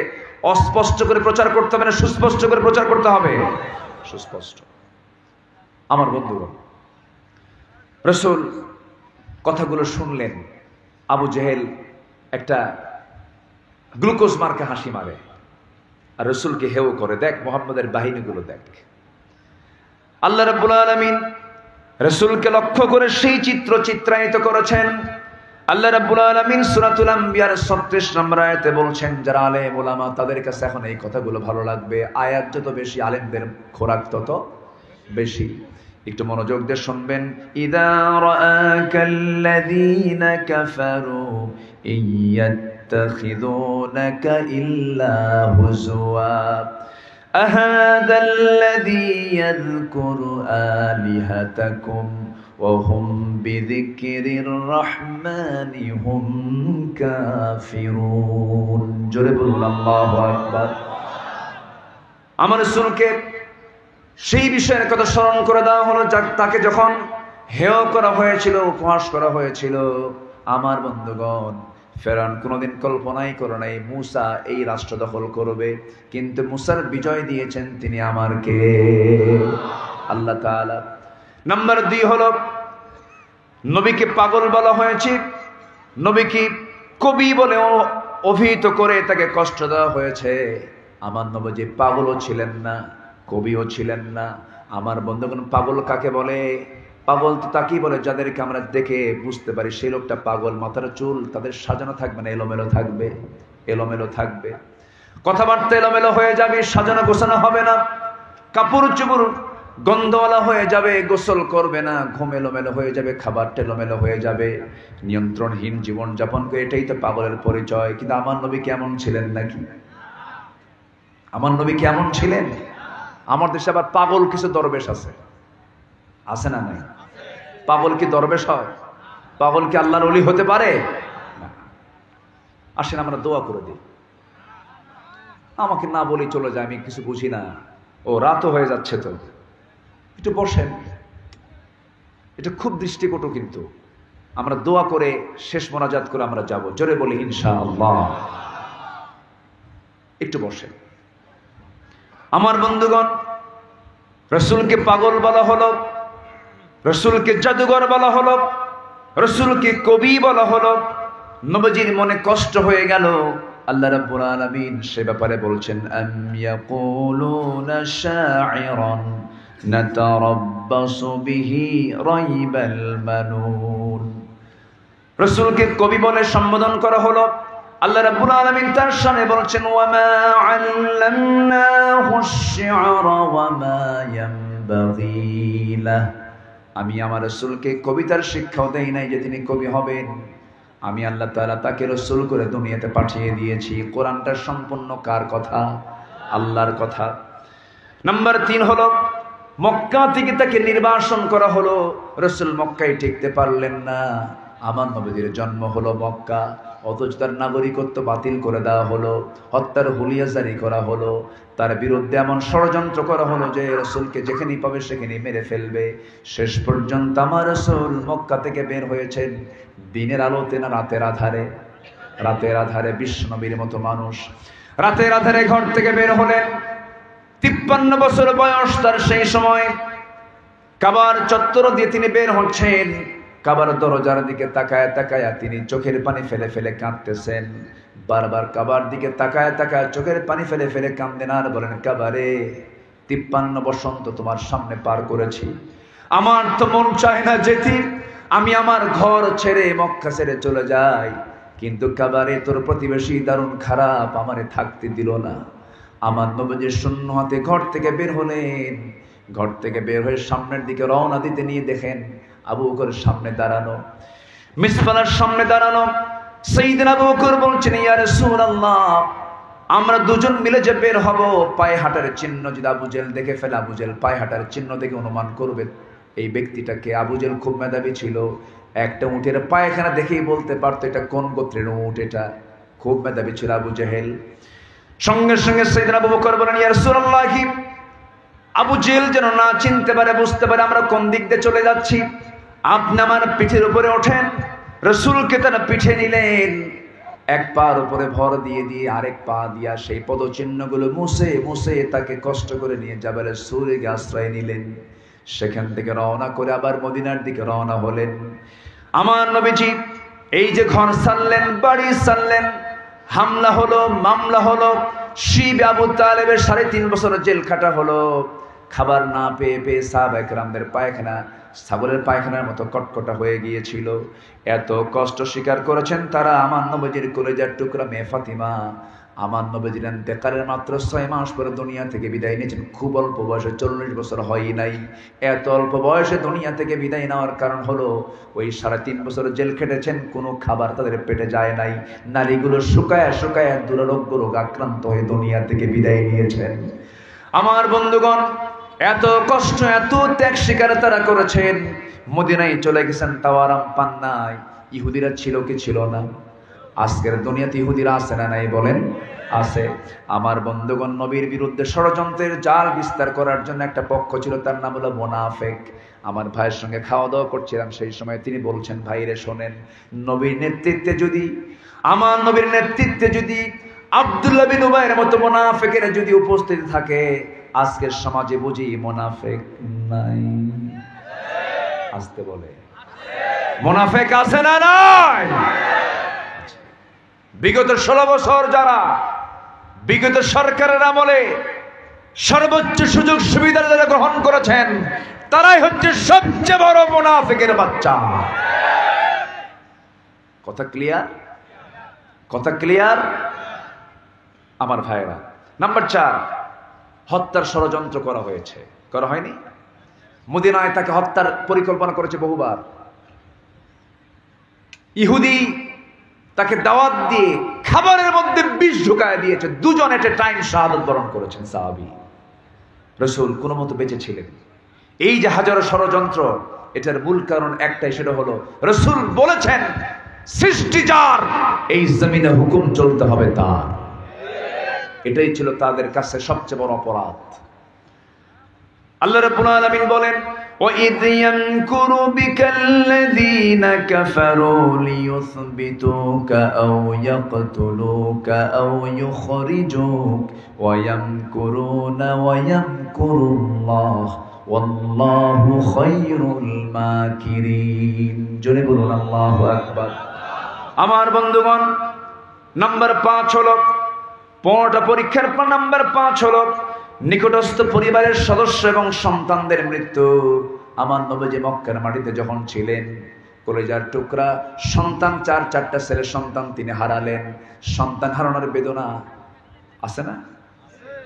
অস্পষ্ট করে প্রচার করতে হবে না সুস্পষ্ট করে প্রচার করতে হবে? সুস্পষ্ট। আমার বন্ধুগণ, রাসূল কথাগুলো শুনলেন। আবু জেহেল একটা গ্লুকোজ মার্কে হাসি মারে আর রাসূলকে হেও করে। দেখ মুহাম্মদের বাহিনীগুলো দেখ। আল্লাহ রাব্বুল আলামিন রাসূলকে লক্ষ্য করে সেই চিত্র চিত্রায়িত করেছেন। আল্লাহ রাব্বুল আলামিন সূরাতুল আম্বিয়ার 36 নম্বর আয়াতে বলছেন, যারা আলেম ওলামা তাদের কাছে এখন এই কথাগুলো ভালো লাগবে। আয়াত যত বেশি, আলেমদের খোরাক তত বেশি। একটু মনোযোগ দিয়ে শুনবেন। ইযা রাআকাল্লাযীনা কাফারু ইয়াত্তাখিযুনাকা ইল্লা হুজওয়া আহাযাল্লাযী ইয়াযকুরু আলিহাতাকুম وهم بذكر الرحمن هم كافرون। জোরে বলুন আল্লাহু আকবার। আমার রাসূলকে সেই বিষয়ের কথা স্মরণ করে দেওয়া হলো, তাকে যখন হেয় করা হয়েছিল, উপহাস করা হয়েছিল। আমার বন্ধুগণ, ফেরাউন কোনোদিন কল্পনাই করে নাই মুসা এই রাষ্ট্র দখল করবে, কিন্তু মুসার বিজয় দিয়েছেন তিনি আমার কে? আল্লাহ তাআলা। নাম্বার 2 হলো, নবীকে পাগল বলা হয়েছে, নবীকে কবি বলে অভিহিত করে তাকে কষ্ট দেওয়া হয়েছে। আমার নবী পাগলও ছিলেন না, কবিও ছিলেন না। আমার বন্ধুগণ, পাগল কাকে বলে? পাগল তো তাকেই বলে যাদেরকে আমরা দেখে বুঝতে পারি সেই লোকটা পাগল। মাথার চুল তাদের সাজানো থাকবে না, এলোমেলো থাকবে, এলোমেলো থাকবে। কথাবার্তা এলোমেলো হয়ে যাবে, সাজানো গোছানো হবে না। কাপড় চোপড় গন্ধওয়ালা হয়ে যাবে, গোসল করবে না, ঘুম এলোমেলো হয়ে যাবে, খাবার এলোমেলো হয়ে যাবে, নিয়ন্ত্রণহীন জীবন যাপন করে। এটাই তো পাগলের পরিচয়। কিন্তু আমার নবী কেমন ছিলেন নাকি? আমার নবী কেমন ছিলেন? আমার দেশে আবার পাগল কিছু দরবেশ আছে, আছে না নাই? পাগল কি দরবেশ হয়? পাগল কি আল্লাহর ওলি হতে পারে? আসেন আমরা দোয়া করে দিই। আমাকে না বলি চলে যায়, আমি কিছু বুঝি না। ও রাতও হয়ে যাচ্ছে তো, একটু বসেন। এটা খুব দৃষ্টিকটু, কিন্তু আমরা দোয়া করে শেষ মোনাজাত করে আমরা যাব। জোরে বলি ইনশাআল্লাহ। একটু বসেন। আমার বন্ধুগণ, রাসূলকে পাগল বলা হলো, রাসূলকে জাদুঘর বলা হলো, রাসূলকে কবি বলা হলো। নবীজির মনে কষ্ট হয়ে গেল। আল্লাহ রাব্বুল আলামিন সে ব্যাপারে বলছেন, আম ইয়াকুলুনা শাইরান নাতারাব্বাসু বিহি রাইবাল মানুন। রাসূলকে কবি বলে সম্বোধন করা হলো। আল্লাহ রাব্বুল আলামিন তার শানে বলছেন, ওয়া মা আল্লামনাহু আশ-শি'রা ওয়া মা ইয়ানবাগী লাহু। আমি আমার রাসূলকে কবিতার শিক্ষাও দেই নাই যে তিনি কবি হবেন। আমি আল্লাহ তাআলা তাকে রাসূল করে দুনিয়াতে পাঠিয়ে দিয়েছি। কোরআনটা সম্পূর্ণ কার কথা? আল্লাহর কথা। নাম্বার 3 হলো, মক্কা থেকে তাকে নির্বাসন করা হলো। রাসূল মক্কায় টিকতে পারলেন না। আমার নবীর জন্ম হলো মক্কা। অথচ তার নাগরিকত্ব বাতিল করে দেওয়া হলো, হত্যার হুলিয়া জারি করা হলো, তার বিরুদ্ধে এমন ষড়যন্ত্র করা হলো যে রাসূলকে যেখানেই পাবে সেখানেই মেরে ফেলবে। শেষ পর্যন্ত আমার রাসূল মক্কা থেকে বের হয়েছেন দিনের আলোতে না রাতের আধারে? রাতের আধারে। বিশ্বনবীর মতো মানুষ রাতের আধারে ঘর থেকে বের হলেন। 53 বছর বয়স তার। সেই সময় কাবার চত্বর দিয়ে তিনি বের হচ্ছেন। কাবার দরজার দিকে তাকায় তাকায় তিনি চোখের পানি ফেলে ফেলে কাঁদতেছেন। বারবার কাবার দিকে তাকায় তাকায় চোখের পানি ফেলে ফেলে কাঁদেন আর বলেন, কাবারে 53 বসন্ত তোমার সামনে পার করেছি, আমার তো মন চায় না যেতে, আমি আমার ঘর ছেড়ে মক্কা ছেড়ে চলে যাই, কিন্তু কাবারে তোর প্রতিবেশী দারুণ খারাপ, আমারে থাকতে দিল না। আমার নবীজি শূন্য হাতে ঘর থেকে বের হলেন। ঘর থেকে বের হয়ে সামনের দিকে রওনা দিতে নিয়ে দেখেন আবু বকর সামনে দাঁড়ানো, মিসফালার সামনে দাঁড়ানো। সাইয়েদনা আবু বকর বলছেন, ইয়া রাসূলুল্লাহ, আমরা দুজন মিলে যে বের হব, পায়ে হাঁটার চিহ্ন যদি আবু জেহেল দেখে ফেলে, আবু জেহেল পায়ে হাঁটার চিহ্ন দেখে অনুমান করবে এই ব্যক্তিটাকে। আবু জেহেল খুব মেধাবী ছিল, একটা উটের পায়খানা দেখেই বলতে পারতো এটা কোন গোত্রের উট। এটা খুব মেধাবী ছিল আবু জেহেল। সঙ্গে সঙ্গে সাইয়েদনা আবু বকর বলেন, ইয়া রাসূলুল্লাহ, আবু জেহেল যেন না চিনতে পারে, বুঝতে পারে আমরা কোন দিক দিয়ে চলে যাচ্ছি, আপনি আমার পিঠের উপরে ওঠেন। রাসূলকে তারা পিঠে নিলেন, এক পার উপরে ভর দিয়ে দিয়ে আরেক পা দিয়া সেই পদচিহ্নগুলো মুছে মুছে তাকে কষ্ট করে নিয়ে জাবালের সুরে আশ্রয় নিলেন। সেখান থেকে রওনা করে আবার মদিনার দিকে রওনা হলেন। আমার নবীজি এই যে ঘর ছাড়লেন, বাড়ি ছাড়লেন, হামলা হলো, মামলা হলো, শিব আবু তালেবের 3.5 বছর জেল খাটা হলো। খাবার না পেয়ে পেয়ে সাহাবা একরামদের পায়খানা ছাগলের পায়খানার মতো কটকটা হয়ে গিয়েছিল। এত কষ্ট স্বীকার করেছেন তারা। আমার নবীজির কলেজার টুকরা মেয়ে ফাতিমা, আমার নবীজির ইন্তেকালের মাত্র 6 মাস পরে দুনিয়া থেকে বিদায় নিয়েছেন। খুব অল্প বয়সে, 40 বছর হয় নাই। এত অল্প বয়সে দুনিয়া থেকে বিদায় নেওয়ার কারণ হলো ওই 3.5 বছর জেল খেটেছেন, কোনো খাবার তাদের পেটে যায় নাই। নারীগুলো শুকায় শুকায় দুরারোগ্য রোগ আক্রান্ত হয়ে দুনিয়া থেকে বিদায় নিয়েছেন। আমার বন্ধুগণ, এত কষ্ট এত ত্যাগ স্বীকার তারা করেছেন, মদিনায় চলে গেছেন, তাও আরাম পান নাই। ইহুদিরা ছিল কি ছিল না? আজকের দুনিয়াতে ইহুদিরা আছে না নাই বলেন? আছে। আমার বন্ধুগণ, নবীর বিরুদ্ধে ষড়যন্ত্রের জাল বিস্তার করার জন্য একটা পক্ষ ছিল, তার নাম হলো মুনাফিক। আমার ভাইয়ের সঙ্গে খাওয়া দাওয়া করছিলাম, সেই সময় তিনি বলছেন, ভাইরে শোনেন, নবীর নেতৃত্বে যদি, আমার নবীর নেতৃত্বে যদি আব্দুল্লাহ বিন উবাইয়ের মতো মুনাফিকের যদি উপস্থিত থাকে, আজকের সমাজে বুঝি মুনাফিক নাই। আসতে বলে মুনাফিক আছে না নাই? বিগত 16 বছর যারা বিগত সরকারের আমলে সর্বোচ্চ সুযোগ সুবিধা যারা গ্রহণ করেছেন, তারাই হচ্ছে সবচেয়ে বড় মুনাফিকের বাচ্চা। কথা ক্লিয়ার? কথা ক্লিয়ার আমার ভাইরা? নাম্বার 4, হত্যার ষড়যন্ত্র করা হয়েছে, করা হয়নি? মদিনায় তাকে হত্যার পরিকল্পনা করেছে বহুবার। ইহুদি তাকে দাওয়াত দিয়ে খাবারের মধ্যে বিষ ঢুকায় দিয়েছে। 2 জন এট এ টাইম শাহাদাত বরণ করেছেন সাহাবী। রাসূল কোনো মতো বেঁচে ছিলেন। এই যে হাজারো ষড়যন্ত্র, এটার মূল কারণ একটাই, সেটা হলো রাসূল বলেছেন, সৃষ্টি যার, এই জমিনে হুকুম চলতে হবে তার। এটাই ছিল তাদের কাছে সবচেয়ে বড় অপরাধ। আল্লাহ রাব্বুল আলামিন বলেন, وَإِذْ يَمْكُرُ بِكَ الَّذِينَ كَفَرُوا لِيُثْبِتُوكَ أَوْ يَقْتُلُوكَ أَوْ يُخْرِجُوكَ وَيَمْكُرُونَ وَيَمْكُرُ اللَّهُ وَاللَّهُ خَيْرُ الْمَاكِرِينَ। জোরে বলুন আল্লাহু আকবার। আমার বন্ধুগণ, নাম্বার 5 হলো, 5টা পরীক্ষার পর নাম্বার 5 হলো নিকটস্থ পরিবারের সদস্য এবং সন্তানদের মৃত্যু। আমার নবীজি মক্কার মাটিতে যখন ছিলেন, কলেজার টুকরা সন্তান, 4টা ছেলের সন্তান তিনি হারালেন। সন্তান হারানোর বেদনা আছে না?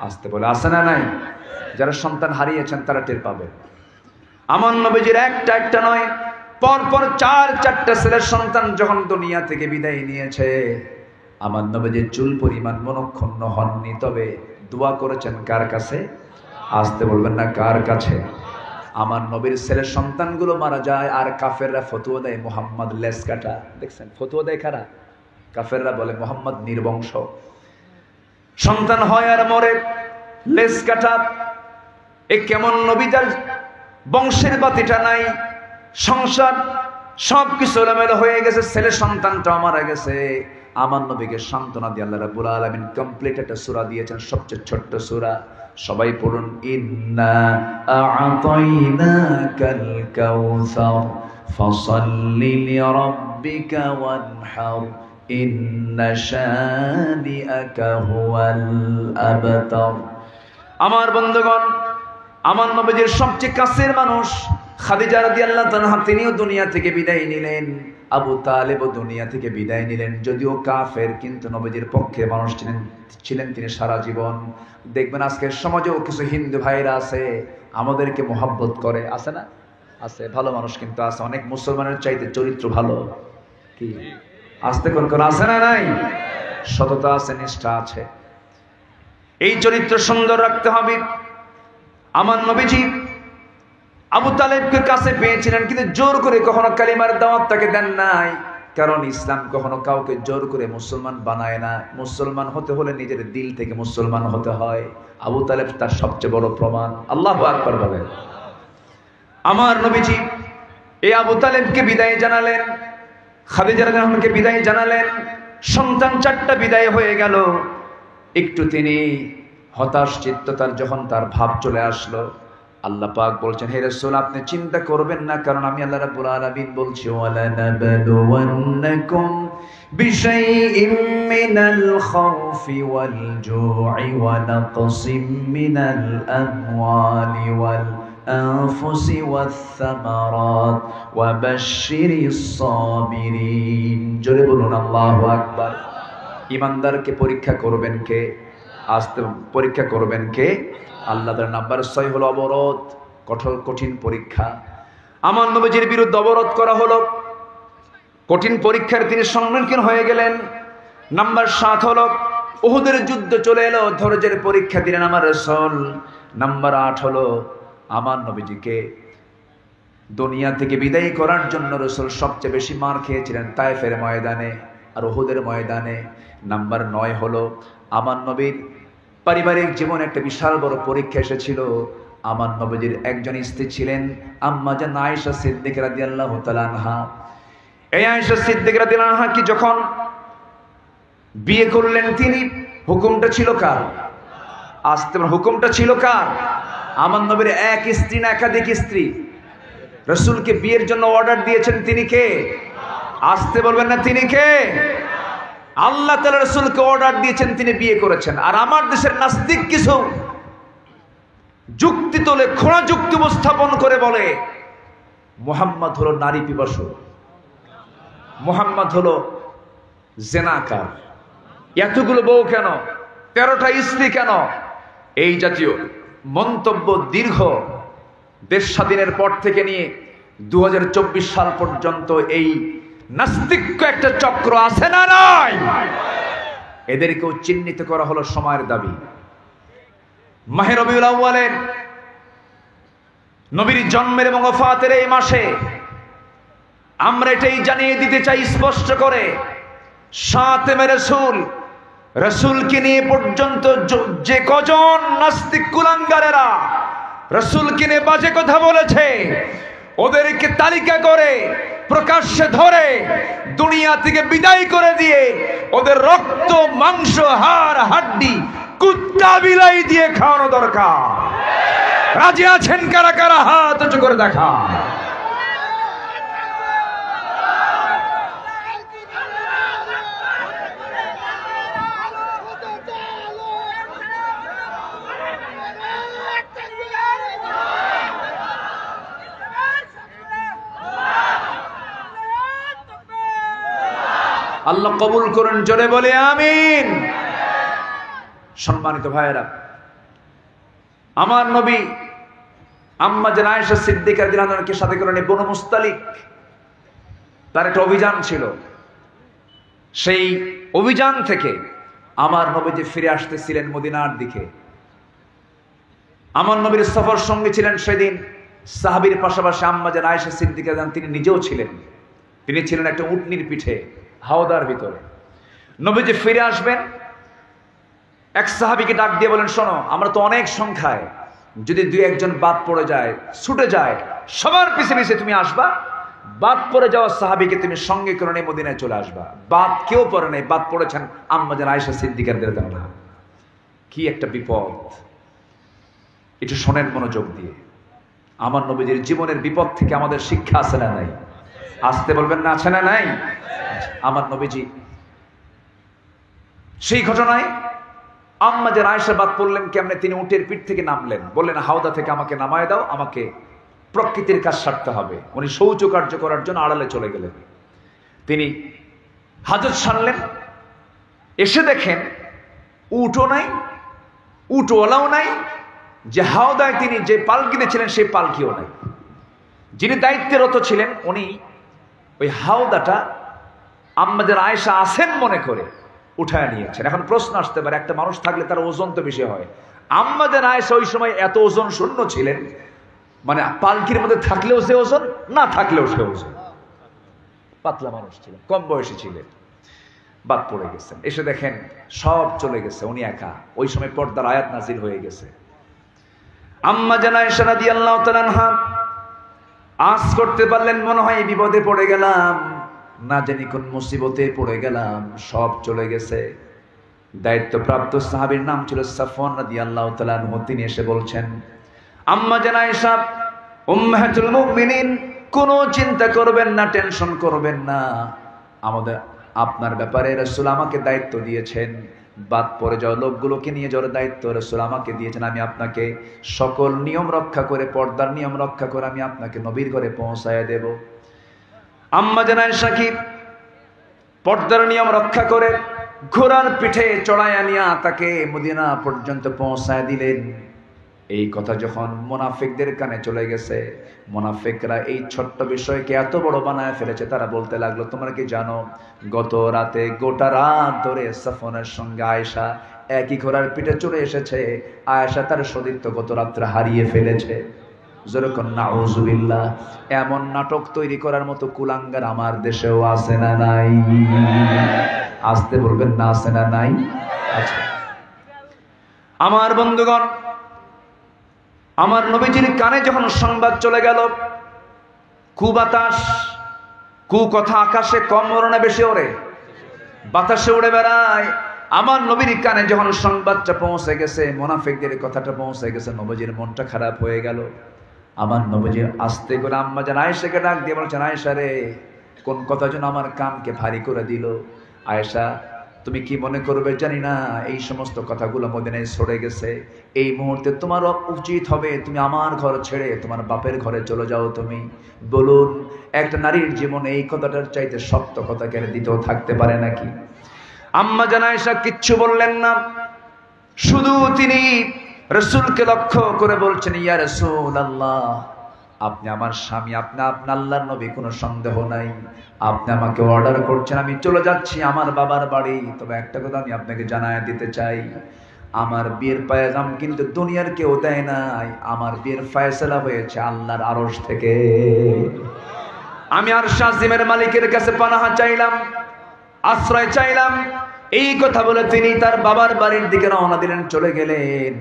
আসতে বলে আছে না নাই? যারা সন্তান হারিয়েছেন তারা টের পাবে। আমার নবীজির একটা নয়, পরপর 4টা ছেলের সন্তান যখন দুনিয়া থেকে বিদায় নিয়েছে, আমার নবীজি চুল পরিমাণ মনক্ষুণ্ণ হননি, তবে দোয়া করেছেন কার কাছে? আসতে বলবেন না, কার কাছে? আমার নবীর ছেলের সন্তানগুলো মারা যায়, আর কাফেররা ফতোয়া দেয় মুহাম্মদ লেজ কাটা। দেখছেন ফতোয়া দেয় কারা? কাফেররা বলে মুহাম্মদ নির্বংশ, সন্তান হয় আর মরে, লেজ কাটা। এ কেমন নবী, যার বংশের বাতিটা নাই, সংসার সবকিছু এলোমেলো হয়ে গেছে, ছেলে সন্তানটাও মারা গেছে। আমার নবীকে সান্ত্বনা দিয়ে আল্লাহ রাব্বুল আলামিন কমপ্লিট একটা সূরা দিয়েছেন, সবচেয়ে ছোট্ট সূরা। সবাই পড়ুন, ইন্না আ'তাইনাকাল কাউসার ফাসাল্লি লিরাব্বিকা ওয়ানহার ইন্না শানিআকা হুয়াল আবতার। আমার বন্ধুগণ, আমার নবীজির সবচেয়ে কাছের মানুষ খাদিজা রাদিয়াল্লাহু তাআলা, তিনিও দুনিয়া থেকে বিদায় নিলেন। আবু তালেবও দুনিয়া থেকে বিদায় নিলেন, যদিও কাফের, কিন্তু নবীজির পক্ষে মানুষ ছিলেন তিনি সারা জীবন। দেখবেন আজকের সমাজেও কিছু হিন্দু ভাইরা আছে, আমাদেরকে মোহাব্বত করে, আছে না? আছে, ভালো মানুষ কিন্তু আছে, অনেক মুসলমানের চাইতে চরিত্র ভালো। কি আসতে কোন কোন আছে না? নাই, সততা আছে, নিষ্ঠা আছে। এই চরিত্র সুন্দর রাখতে হবে। আমার নবীজি আবু তালেবকে কাছে পেয়েছিলেন, কিন্তু জোর করে কখনো কালিমার দাওয়াত তাকে দেন নাই, কারণ ইসলাম কখনো কাউকে জোর করে মুসলমান বানায় না। মুসলমান হতে হলে নিজের দিল থেকে মুসলমান হতে হয়। আবু তালেব তার সবচেয়ে বড় প্রমাণ। আল্লাহু আকবার বলেন। আমার নবীজি এই আবু তালেবকে বিদায় জানালেন, খাদিজা রাদিয়াল্লাহু আনহাকে বিদায় জানালেন, সন্তান চারটা বিদায় হয়ে গেল। একটু তিনি হতাশ চিত্ততার যখন তার ভাব চলে আসলো, আল্লাহ পাক বলছেন, হে রাসূল আপনি চিন্তা করবেন না, কারণ আমি আল্লাহ রাব্বুল আলামিন বলছি, ওয়ালা নাবলুওয়ান্নাকুম বিশাইইম মিনাল খাউফি ওয়াল জু'i ওয়া নাকসিম মিনাল আমওয়ালি ওয়াল আনফুসি ওয়াস সামারাত ওয়া বাশশিরিস সাবিরিন। জোরে বলুন আল্লাহু আকবার। ঈমানদারকে পরীক্ষা করবেন কে? আস্তে পরীক্ষা করবেন কে? আল্লাহ। তার নাম্বার 6 হলো অবরোধ, কঠিন পরীক্ষা। আমার নবীজির বিরুদ্ধে অবরোধ করা হলো, কঠিন পরীক্ষার তিনি সম্মুখীন হয়ে গেলেন। নাম্বার 7 হলো উহুদের যুদ্ধ চলে এলো, ধৈর্যের পরীক্ষা দিলেন আমার রাসূল। নাম্বার 8 হলো আমার নবীজিকে দুনিয়া থেকে বিদায় করার জন্য রাসূল সবচেয়ে বেশি মার খেয়েছিলেন তায়েফের ময়দানে আর উহুদের ময়দানে। নাম্বার 9 হলো আমার নবীর পারিবারিক জীবনে একটা বিশাল বড় পরীক্ষা এসেছিল। আমার নবীজির একজন স্ত্রী ছিলেন আম্মা জান আয়েশা সিদ্দিকা রাদিয়াল্লাহু তাআলা আনহা। এই আয়েশা সিদ্দিকা রাদিয়াল্লাহু আনহা কি যখন বিয়ে করলেন, তিনি হুকুমটা ছিল কার? আসতে হুকুমটা ছিল কার? আমার নবীর এক স্ত্রী না একাধিক স্ত্রী? রাসূলকে বিয়ের জন্য অর্ডার দিয়েছেন তিনি কে? আসতে বলবেন না, তিনি কে? আল্লাহ তাআলা রাসূলকে অর্ডার দিয়েছেন, তিনি বিয়ে করেছেন। আর আমার দেশের নাস্তিক কিছু যুক্তি তোলে, খোঁড়া যুক্তি উপস্থাপন করে বলে মুহাম্মদ হলো নারী পিপাসু, মুহাম্মদ হলো জেনাকার, এতগুলো বউ কেন, 13টা স্ত্রী কেন? এই জাতীয় মন্তব্য দীর্ঘ দেশ স্বাধীনের পর থেকে নিয়ে 2024 সাল পর্যন্ত এই নাস্তিক্য একটা চক্র আছে না নাই? এদেরকেও চিহ্নিত করা হলো সময়ের দাবি। মাহে রবিউল আউয়ালের নবীর জন্মের এবং ওফাতের এই মাসে আমরা এটাই জানিয়ে দিতে চাই স্পষ্ট করে, সাতেমে রাসূল, রাসূলকে নিয়ে পর্যন্ত যে কজন নাস্তিক কুলাঙ্গারেরা রাসূলকে নিয়ে বাজে কথা বলেছে, ওদেরকে তালিকা করে প্রকাশ্যে ধরে দুনিয়া থেকে বিদায় করে দিয়ে ওদের রক্ত মাংস হাড় হাড্ডি কুত্তা বিলাই দিয়ে খাওয়ানো দরকার। রাজি আছেন কারা কারা? হাত উঁচু করে দেখা। আল্লাহ কবুল করুন, জোরে বলে আমিন। সম্মানিত ভাইয়েরা, আমার নবী আম্মা জান আয়েশা সিদ্দিকা রাদিয়াল্লাহু আনহাকে সাথে করে নিয়ে বনু মুস্তালিক তার একটা অভিযান ছিল। সেই অভিযান থেকে আমার নবীজি ফিরে আসতেছিলেন মদিনার দিকে। আমার নবীর সফর সঙ্গী ছিলেন সেদিন সাহাবীর পাশাপাশি আম্মা জান আয়েশা সিদ্দিকা, তিনি নিজেও ছিলেন। তিনি ছিলেন একটা উটনির পিঠে হাওদার ভিতরে। নবীজি ফিরে আসবেন, এক সাহাবীকে ডাক দিয়ে বলেন, শোনো, আমরা তো অনেক সংখ্যায়, যদি দুই একজন বাদ পড়ে যায়, ছুটে যায়, সবার পিছে পিছে তুমি আসবা, বাদ পড়ে যাওয়া সাহাবীকে তুমি সঙ্গে করে নিয়ে মদিনায় চলে আসবা। বাদ কেউ পড়ে নাই, বাদ পড়েছেন আম্মা জান আয়েশা সিদ্দিকা রাদিয়াল্লাহু আনহা। কি একটা বিপদ! একটু শোনেন মনোযোগ দিয়ে। আমার নবীজির জীবনের বিপদ থেকে আমাদের শিক্ষা আছে না নাই? আসতে বলবেন না, আছে না নাই? আমার নবীজি সেই ঘটনায় আম্মা জান আয়েশা বাদ পড়লেন কেমনে, তিনি উটের পিঠ থেকে নামলেন, বললেন হাওদা থেকে আমাকে নামায় দাও, আমাকে প্রকৃতির কাজ সারতে হবে। উনি শৌচ কার্য করার জন্য আড়ালে চলে গেলেন। তিনি হাজত সারলেন, এসে দেখেন উটও নাই, উটওয়ালাও নাই, যে হাওদায় তিনি যে পালকিতে ছিলেন সেই পালকিও নাই। যিনি দায়িত্বরত ছিলেন উনি ওই হাওদাটা আম্মা জান আয়েশা আছেন মনে করে উঠায় নিয়েছেন। এখন প্রশ্ন আসতে পারে, একটা মানুষ থাকলে তার ওজন তো বেশি হয়, আম্মা জান আয়েশা ওই সময় এত ওজন শূন্য ছিলেন, মানে পালকির মধ্যে থাকলেও সে ওজন, না থাকলেও সে ওজন। পাতলা মানুষ ছিলেন, কম বয়সী ছিলেন, বাদ পড়ে গেছেন। এসে দেখেন সব চলে গেছে, উনি একা। ওই সময় পর্দার আয়াত নাজিল হয়ে গেছে। আম্মা জান আয়েশা রাদিয়াল্লাহু তাআলা আনহা আজ করতে পারলেন, মনে হয় বিপদে পড়ে গেলাম, না জানি কোন মুসিবতে পড়ে গেলাম, সব চলে গেছে। দায়িত্বপ্রাপ্ত সাহাবীর নাম ছিল সাফওয়ান রাদিয়াল্লাহু তাআলা আনহু। তিনি এসে বলছেন, আম্মা জান আয়েশা উম্মাহাতুল মুমিনিন, কোনো চিন্তা করবেন না, টেনশন করবেন না, আমাদের আপনার ব্যাপারে রাসূল আমাকে দায়িত্ব দিয়েছেন, বাদ পড়ে যাওয়া লোকগুলোকে নিয়ে যাওয়ার দায়িত্ব রাসূল আমাকে দিয়েছেন। আমি আপনাকে সকল নিয়ম রক্ষা করে, পর্দার নিয়ম রক্ষা করে আমি আপনাকে নবীর ঘরে পৌঁছায় দেব। আম্মা জান আয়েশা কি পর্দার নিয়ম রক্ষা করে ঘোড়ার পিঠে চড়াইয়া নিয়া তাকে মদিনা পর্যন্ত পৌঁছায় দিলেন। এই কথা যখন মুনাফিকদের কানে চলে গেছে, মুনাফিকরা এই ছোট্ট বিষয়কে এত বড় বানায় ফেলেছে, তারা বলতে লাগলো, তোমরা কি জানো গত রাতে গোটা রাত ধরে সাফওয়ানের সঙ্গে আয়েশা একই ঘোড়ার পিঠে চলে এসেছে, আয়েশা তার সতীত্ব গত রাত্রে হারিয়ে ফেলেছে। যেরকম নাউজুবিল্লাহ, এমন নাটক তৈরি করার মতো কুলাঙ্গার আমার দেশেও আছে না নাই? আসতে বলবেন না, আছে না নাই? আচ্ছা আমার বন্ধুগণ, আমার নবীজির কানে যখন সংবাদ চলে গেল, কুবাতাস, কুকথা আকাশে কম ওড়ে না বেশি ওড়ে? বাতাসে উড়ে বেড়ায়। আমার নবীর কানে যখন সংবাদটা পৌঁছে গেছে, মুনাফিকদের কথাটা পৌঁছে গেছে, নবীজির মনটা খারাপ হয়ে গেল। আমার নবীজি আস্তে করে আম্মা জান আয়েশাকে ডাক দিয়ে বলছেন, আয়েশা রে, কোন কথা যেন আমার কানকে ভারী করে দিল। আয়েশা, তুমি কি মনে করবে জানি না, এই সমস্ত কথাগুলো মদিনায় ছড়ে গেছে, এই মুহূর্তে তোমার উচিত হবে তুমি আমার ঘর ছেড়ে তোমার বাপের ঘরে চলে যাও। তুমি বলুন, একটা নারীর জীবনে এই কথাটার চাইতে শক্ত কথা কেন দ্বিতীয় থাকতে পারে নাকি? আম্মা জান আয়েশা কিচ্ছু বললেন না, শুধু তিনি রাসূলকে লক্ষ্য করে বলছেন, ইয়া রাসূলুল্লাহ, আপনি আমার স্বামী, আপনি আপনার আল্লাহর নবী, কোনো সন্দেহ নাই। আপনি আমাকে অর্ডার করছেন, আমি চলে যাচ্ছি আমার বাবার বাড়ি। তবে একটা কথা আমি আপনাকে জানায় দিতে চাই, আমার বিয়ের পায়গাম কিন্তু দুনিয়ার কেউ দেয় নাই, আমার বিয়ের ফয়সালা হয়েছে আল্লাহর আরশ থেকে। আমি আরশ আজিমের মালিকের কাছে পানাহা চাইলাম, আশ্রয় চাইলাম। এই কথা বলে তিনি তার বাবার বাড়ির দিকে রওনা দিলেন, চলে গেলেন।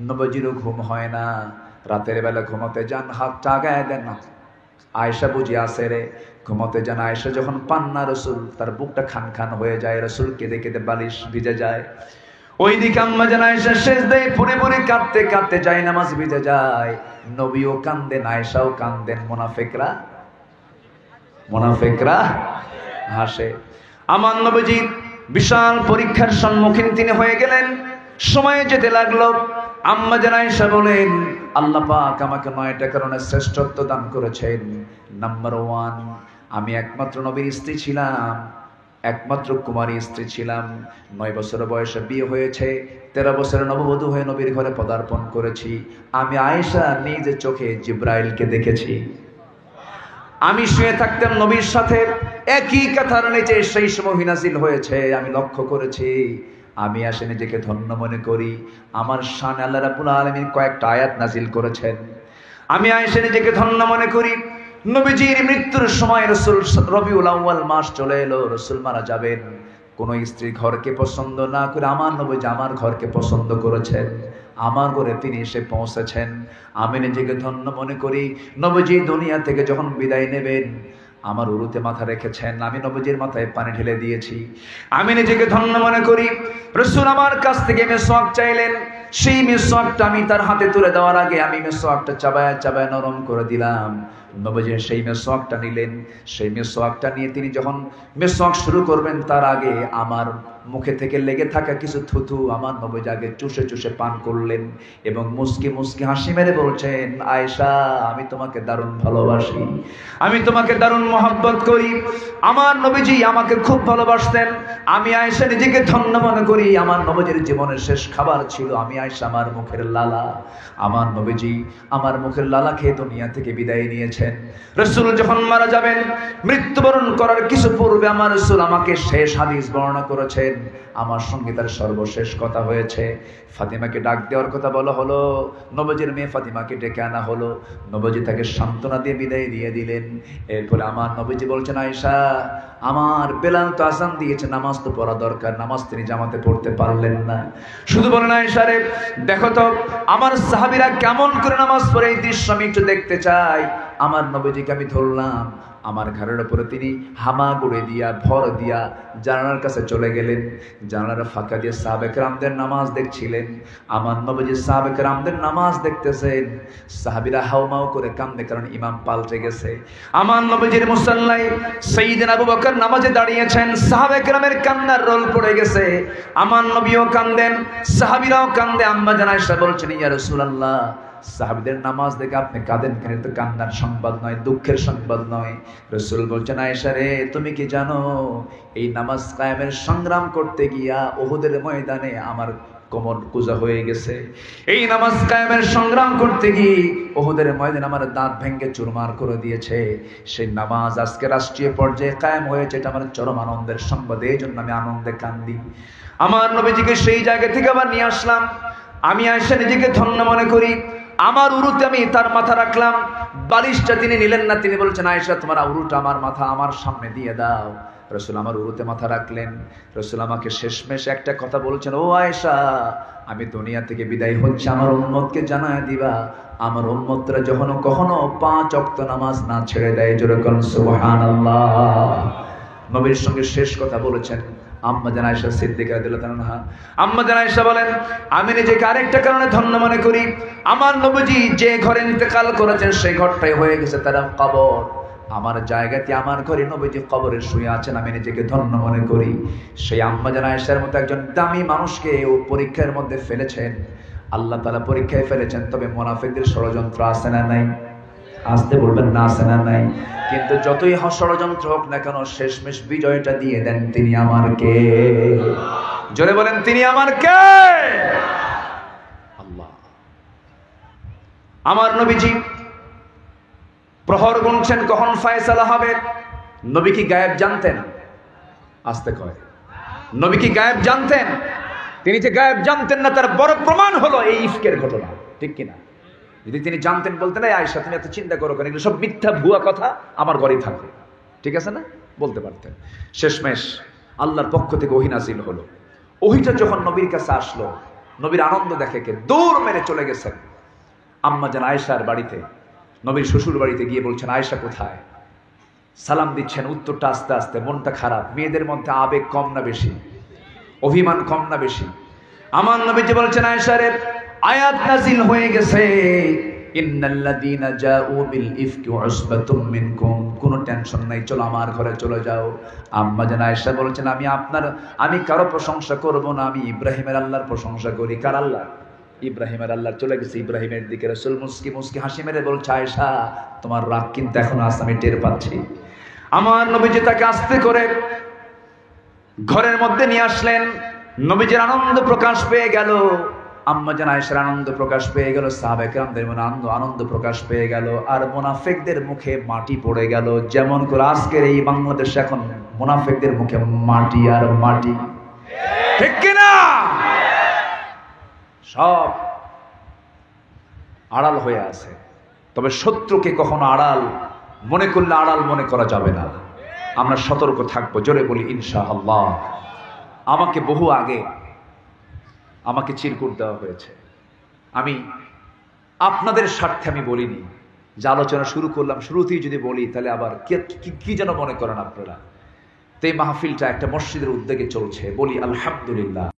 নবীজিরও ঘুম হয় না, রাতের বেলা ঘুমাতে যান, হাতটা আগায় দেন, আয়েশা বুঝি আসে রে, ঘুমাতে যান। আয়েশা যখন পান না রসুল, তার বুকটা খান খান হয়ে যায়, রসুল কেঁদে কেঁদে বালিশ ভিজে যায়। ওইদিকে আম্মা জান আয়েশা সেজদায় পড়ে পড়ে কাঁদতে কাঁদতে যায়, নামাজ ভিজে যায়। নবীও কান্দেন, আয়েশাও কান্দেন, মুনাফিকরা হাসে। আমার নবীজি বিশাল পরীক্ষার সম্মুখীন তিনি হয়ে গেলেন। সময় যেতে লাগলো। আম্মা জান আয়েশা বলেন, আল্লাহ পাক আমাকে 9টা কারণে শ্রেষ্ঠত্ব দান করেছেন। নাম্বার 1, আমি একমাত্র নবীর স্ত্রী ছিলাম, একমাত্র কুমারী স্ত্রী ছিলাম। 9 বছর বয়সে বিয়ে হয়েছে, 13 বছরে নববধূ হয়ে নবীর ঘরে পদার্পণ করেছি। আমি আয়েশা নিজে চোখে জিব্রাইলকে দেখেছি। আমি শুয়ে থাকতাম নবীর সাথে, একই কাঁথার নিচে সেই সময় নাজিল হয়েছে, আমি লক্ষ্য করেছি। আমি আসে নিজেকে ধন্য মনে করি, আমার শানে আল্লাহ রাব্বুল আলামিন কয়েকটা আয়াত নাজিল করেছেন। আমি আয়েশা নিজেকে ধন্য মনে করি। নবীজির মৃত্যুর সময় রসুল রবিউল আউয়াল মাস চলে এলো, রসুল মারা যাবেন। কোন স্ত্রী ঘরকে পছন্দ না করে আমার নবীজি আমার ঘরকে পছন্দ করেছেন, আমার ঘরে তিনি এসে পৌঁছেছেন। আমি নিজেকে ধন্য মনে করি। নবীজি দুনিয়া থেকে যখন বিদায় নেবেন আমার উরুতে মাথা রেখেছেন, আমি নবীজির মাথায় পানি ঢেলে দিয়েছি। আমি নিজেকে ধন্য মনে করি। রাসূল আমার কাছ থেকে মিসওয়াক চাইলেন, সেই মিসওয়াকটা আমি তার হাতে তুলে দেওয়ার আগে আমি মিসওয়াকটা চাবায় চাবায় নরম করে দিলাম। নবীজি সেই মিসওয়াকটা নিলেন, সেই মিসওয়াকটা নিয়ে তিনি যখন মিসওয়াক শুরু করবেন তার আগে আমার মুখে থেকে লেগে থাকা কিছু থুথু আমার নবীজি আগে চুষে চুষে পান করলেন এবং মুস্কি মুস্কি হাসি মেরে বলছেন, আয়েশা আমি তোমাকে দারুণ ভালোবাসি, আমি তোমাকে দারুণ মহব্বত করি। আমার নবীজি আমাকে খুব ভালোবাসতেন। আমি আয়েশা নিজেকে ধন্য মনে করি। আমার নবীজির জীবনের শেষ খাবার ছিল আমি আয়েশা আমার মুখের লালা। আমার নবীজি আমার মুখের লালা খেয়ে দুনিয়া থেকে বিদায় নিয়েছেন। রাসূল যখন মারা যাবেন, মৃত্যুবরণ করার কিছু পূর্বে আমার রাসূল আমাকে শেষ হাদিস বর্ণনা করেছেন। আমার সঙ্গে তার সর্বশেষ কথা হয়েছে। ফাতিমাকে ডাক দেওয়ার কথা বলা হলো, নবীজির মেয়ে ফাতিমাকে ডেকে আনা হলো। নবীজি তাকে সান্ত্বনা দিয়ে বিদায় দিয়ে দিলেন। এরপরে আমার নবীজি বলছেন, আয়েশা আমার বেলাল তো আযান দিয়েছে, নামাজ তো পড়া দরকার, নামাজ তিনি জামাতে পড়তে পারলেন না। শুধু বলেন, আয়েশা রে দেখো তো আমার সাহাবীরা কেমন করে নামাজ পড়ে, এই দৃশ্য আমি একটু দেখতে চাই। আমার নবীজিকে আমি ধরলাম, আমার ঘরের উপরে তিনি হামা গুড়ে দিয়া ভর দিয়া জানালার কাছে চলে গেলেন। জানালার ফাঁকা দিয়ে সাহাবে কেরামদের নামাজ দেখছিলেন। আমার নবীজি সাহাবে কেরামদের নামাজ দেখতেছেন। সাহাবীরা হাউমাউ করে কান্দে, কারণ ইমাম পাল্টে গেছে। আমার নবীজির মুসাল্লায় সাইয়েদনা আবু বকর নামাজে দাঁড়িয়েছেন, সাহাবে কেরামের কান্নার রোল পড়ে গেছে। আমার নবীও কান্দেন, সাহাবীরাও কান্দে। আম্মা জান আয়েশা বলছেন, ইয়া রাসূলুল্লাহ সাহাবীদের নামাজ দেখে আপনি কাঁদেন কেন? তো কান্নার সংবাদ নয়, দুঃখের সংবাদ নয়। রাসূল বলছেন, আয়েশা রে তুমি কি জানো এই নামাজ কায়েমের সংগ্রাম করতে গিয়া উহুদের ময়দানে আমার কোমর কুজা হয়ে গেছে। এই নামাজ কায়েমের সংগ্রাম করতে গিয়ে উহুদের ময়দানে আমার দাঁত ভেঙে চুরমার করে দিয়েছে। সেই নামাজ আজকে রাষ্ট্রীয় পর্যায়ে কায়েম হয়েছে, এটা আমার চরম আনন্দের সংবাদ। এই জন্য আমি আনন্দে কান্দি। আমার নবীজিকে সেই জায়গা থেকে আবার নিয়ে আসলাম। আমি আয়েশা নিজেকে ধন্য মনে করি। আমার উরুতে আমি তার মাথা রাখলাম, বালিশটা তিনি নিলেন না। তিনি বলছেন, আয়েশা তোমার উরুটা আমার মাথা আমার সামনে দিয়ে দাও। রাসূল আমার উরুতে মাথা রাখলেন। রাসূল আমাকে শেষমেশ একটা কথা বলছেন, ও আয়েশা আমি দুনিয়া থেকে বিদায় হচ্ছে, আমার উম্মতকে জানায় দিবা আমার উম্মতরা যখন কখনো 5 ওয়াক্ত নামাজ না ছেড়ে দেয়, জোরে বলুন সুবহানাল্লাহ। নবীর সঙ্গে শেষ কথা বলেছেন আম্মা জান আয়েশা সিদ্দিকা রাদিয়াল্লাহু আনহা। আম্মা জান আয়েশা বলেন, আমি নিজেকে আরেকটা কারণে ধন্য মনে করি। আমার নবীজি যে ঘরে ইন্তেকাল করেছেন সেই ঘরটাই হয়ে গেছে তার কবর। আমার জায়গাতে আমার ঘরে নবীজি কবরে শুয়ে আছেন, আমি নিজেকে ধন্য মনে করি। সেই আম্মা জান আয়েশার মতো একজন দামি মানুষকে ও পরীক্ষার মধ্যে ফেলেছেন। আল্লাহ তাআলা পরীক্ষায় ফেলেছেন, তবে মুনাফিকদের ষড়যন্ত্র আছে না নাই? আসতে বলবেন না, আছে না নাই? কিন্তু যতই ষড়যন্ত্র হোক না কেন শেষমেশ বিজয়টা দিয়ে দেন তিনি আমার কে? জোরে বলেন, তিনি আমার কে? আল্লাহ। আমার নবীজি প্রহর গুনছেন কখন ফয়সালা হবে। নবী কি গায়েব জানতেন? আসতে কয়, নবী কি গায়েব জানতেন? তিনি যে গায়েব জানতেন না তার বড় প্রমাণ হলো এই ইফকের ঘটনা, ঠিক কিনা? যদি তিনি জানতেন বলতেন, এই আয়েশা তুমি এত চিন্তা করো কেন, এগুলো সব মিথ্যা ভুয়া কথা, আমার ঘরেই থাকবে, ঠিক আছে না, বলতে পারতেন। শেষমেশ আল্লাহর পক্ষ থেকে ওহী নাযিল হলো। ওহীটা যখন নবীর কাছে আসলো, নবীর আনন্দ দেখে কে দৌড় মেরে চলে গেছেন আম্মা জান আয়েশার বাড়িতে। নবীর শ্বশুর বাড়িতে গিয়ে বলছেন, আয়েশা কোথায়? সালাম দিচ্ছেন, উত্তরটা আস্তে আস্তে, মনটা খারাপ। মেয়েদের মধ্যে আবেগ কম না বেশি? অভিমান কম না বেশি? আমার নবীজি বলছেন, আয়েশা রে আয়াত নাযিল হয়ে গেছে, ইন্নাল্লাযীনা জাউ বিল ইফকি উসবাতুম মিনকুম। কোনো টেনশন নাই, চলো আমার ঘরে চলে যাও। আম্মা জান আয়েশা বলছেন, আমি কারো প্রশংসা করব না, আমি ইব্রাহিমের আল্লাহর প্রশংসা করি। কার আল্লাহ? ইব্রাহিমের আল্লাহ। চলে গেছে ইব্রাহিমের দিকে। রাসূল মুস্কি মুস্কি হাসি মেরে বলছে, আয়েশা তোমার রাগ কিন্তু এখনো আছে, আমি টের পাচ্ছি। আমার নবীজি তাকে আস্তে করে ঘরের মধ্যে নিয়ে আসলেন। নবীজির আনন্দ প্রকাশ পেয়ে গেল, আম্মা জান আয়েশার আনন্দ প্রকাশ পেয়ে গেল, সাহাবা কিরামদের মনে আনন্দ প্রকাশ পেয়ে গেল, আর মুনাফিকদের মুখে মাটি পড়ে গেল। যেমন করে আজকের এই বাংলাদেশে এখন মুনাফিকদের মুখে মাটি আর মাটি, ঠিক কিনা? সব আড়াল হয়ে আছে। তবে শত্রুকে কখনো আড়াল মনে করলে আড়াল মনে করা যাবে না। আমরা সতর্ক থাকবো, জোরে বলি ইনশাআল্লাহ। আমাকে বহু আগে আমাকে চিরকুট দেওয়া হয়েছে। আমি আপনাদের স্বার্থে আমি বলিনি, যে আলোচনা শুরু করলাম শুরুতেই যদি বলি তাহলে আবার কি যেন মনে করেন আপনারা। তো এই মাহফিলটা একটা মসজিদের উদ্যোগে চলছে, বলি আলহামদুলিল্লাহ।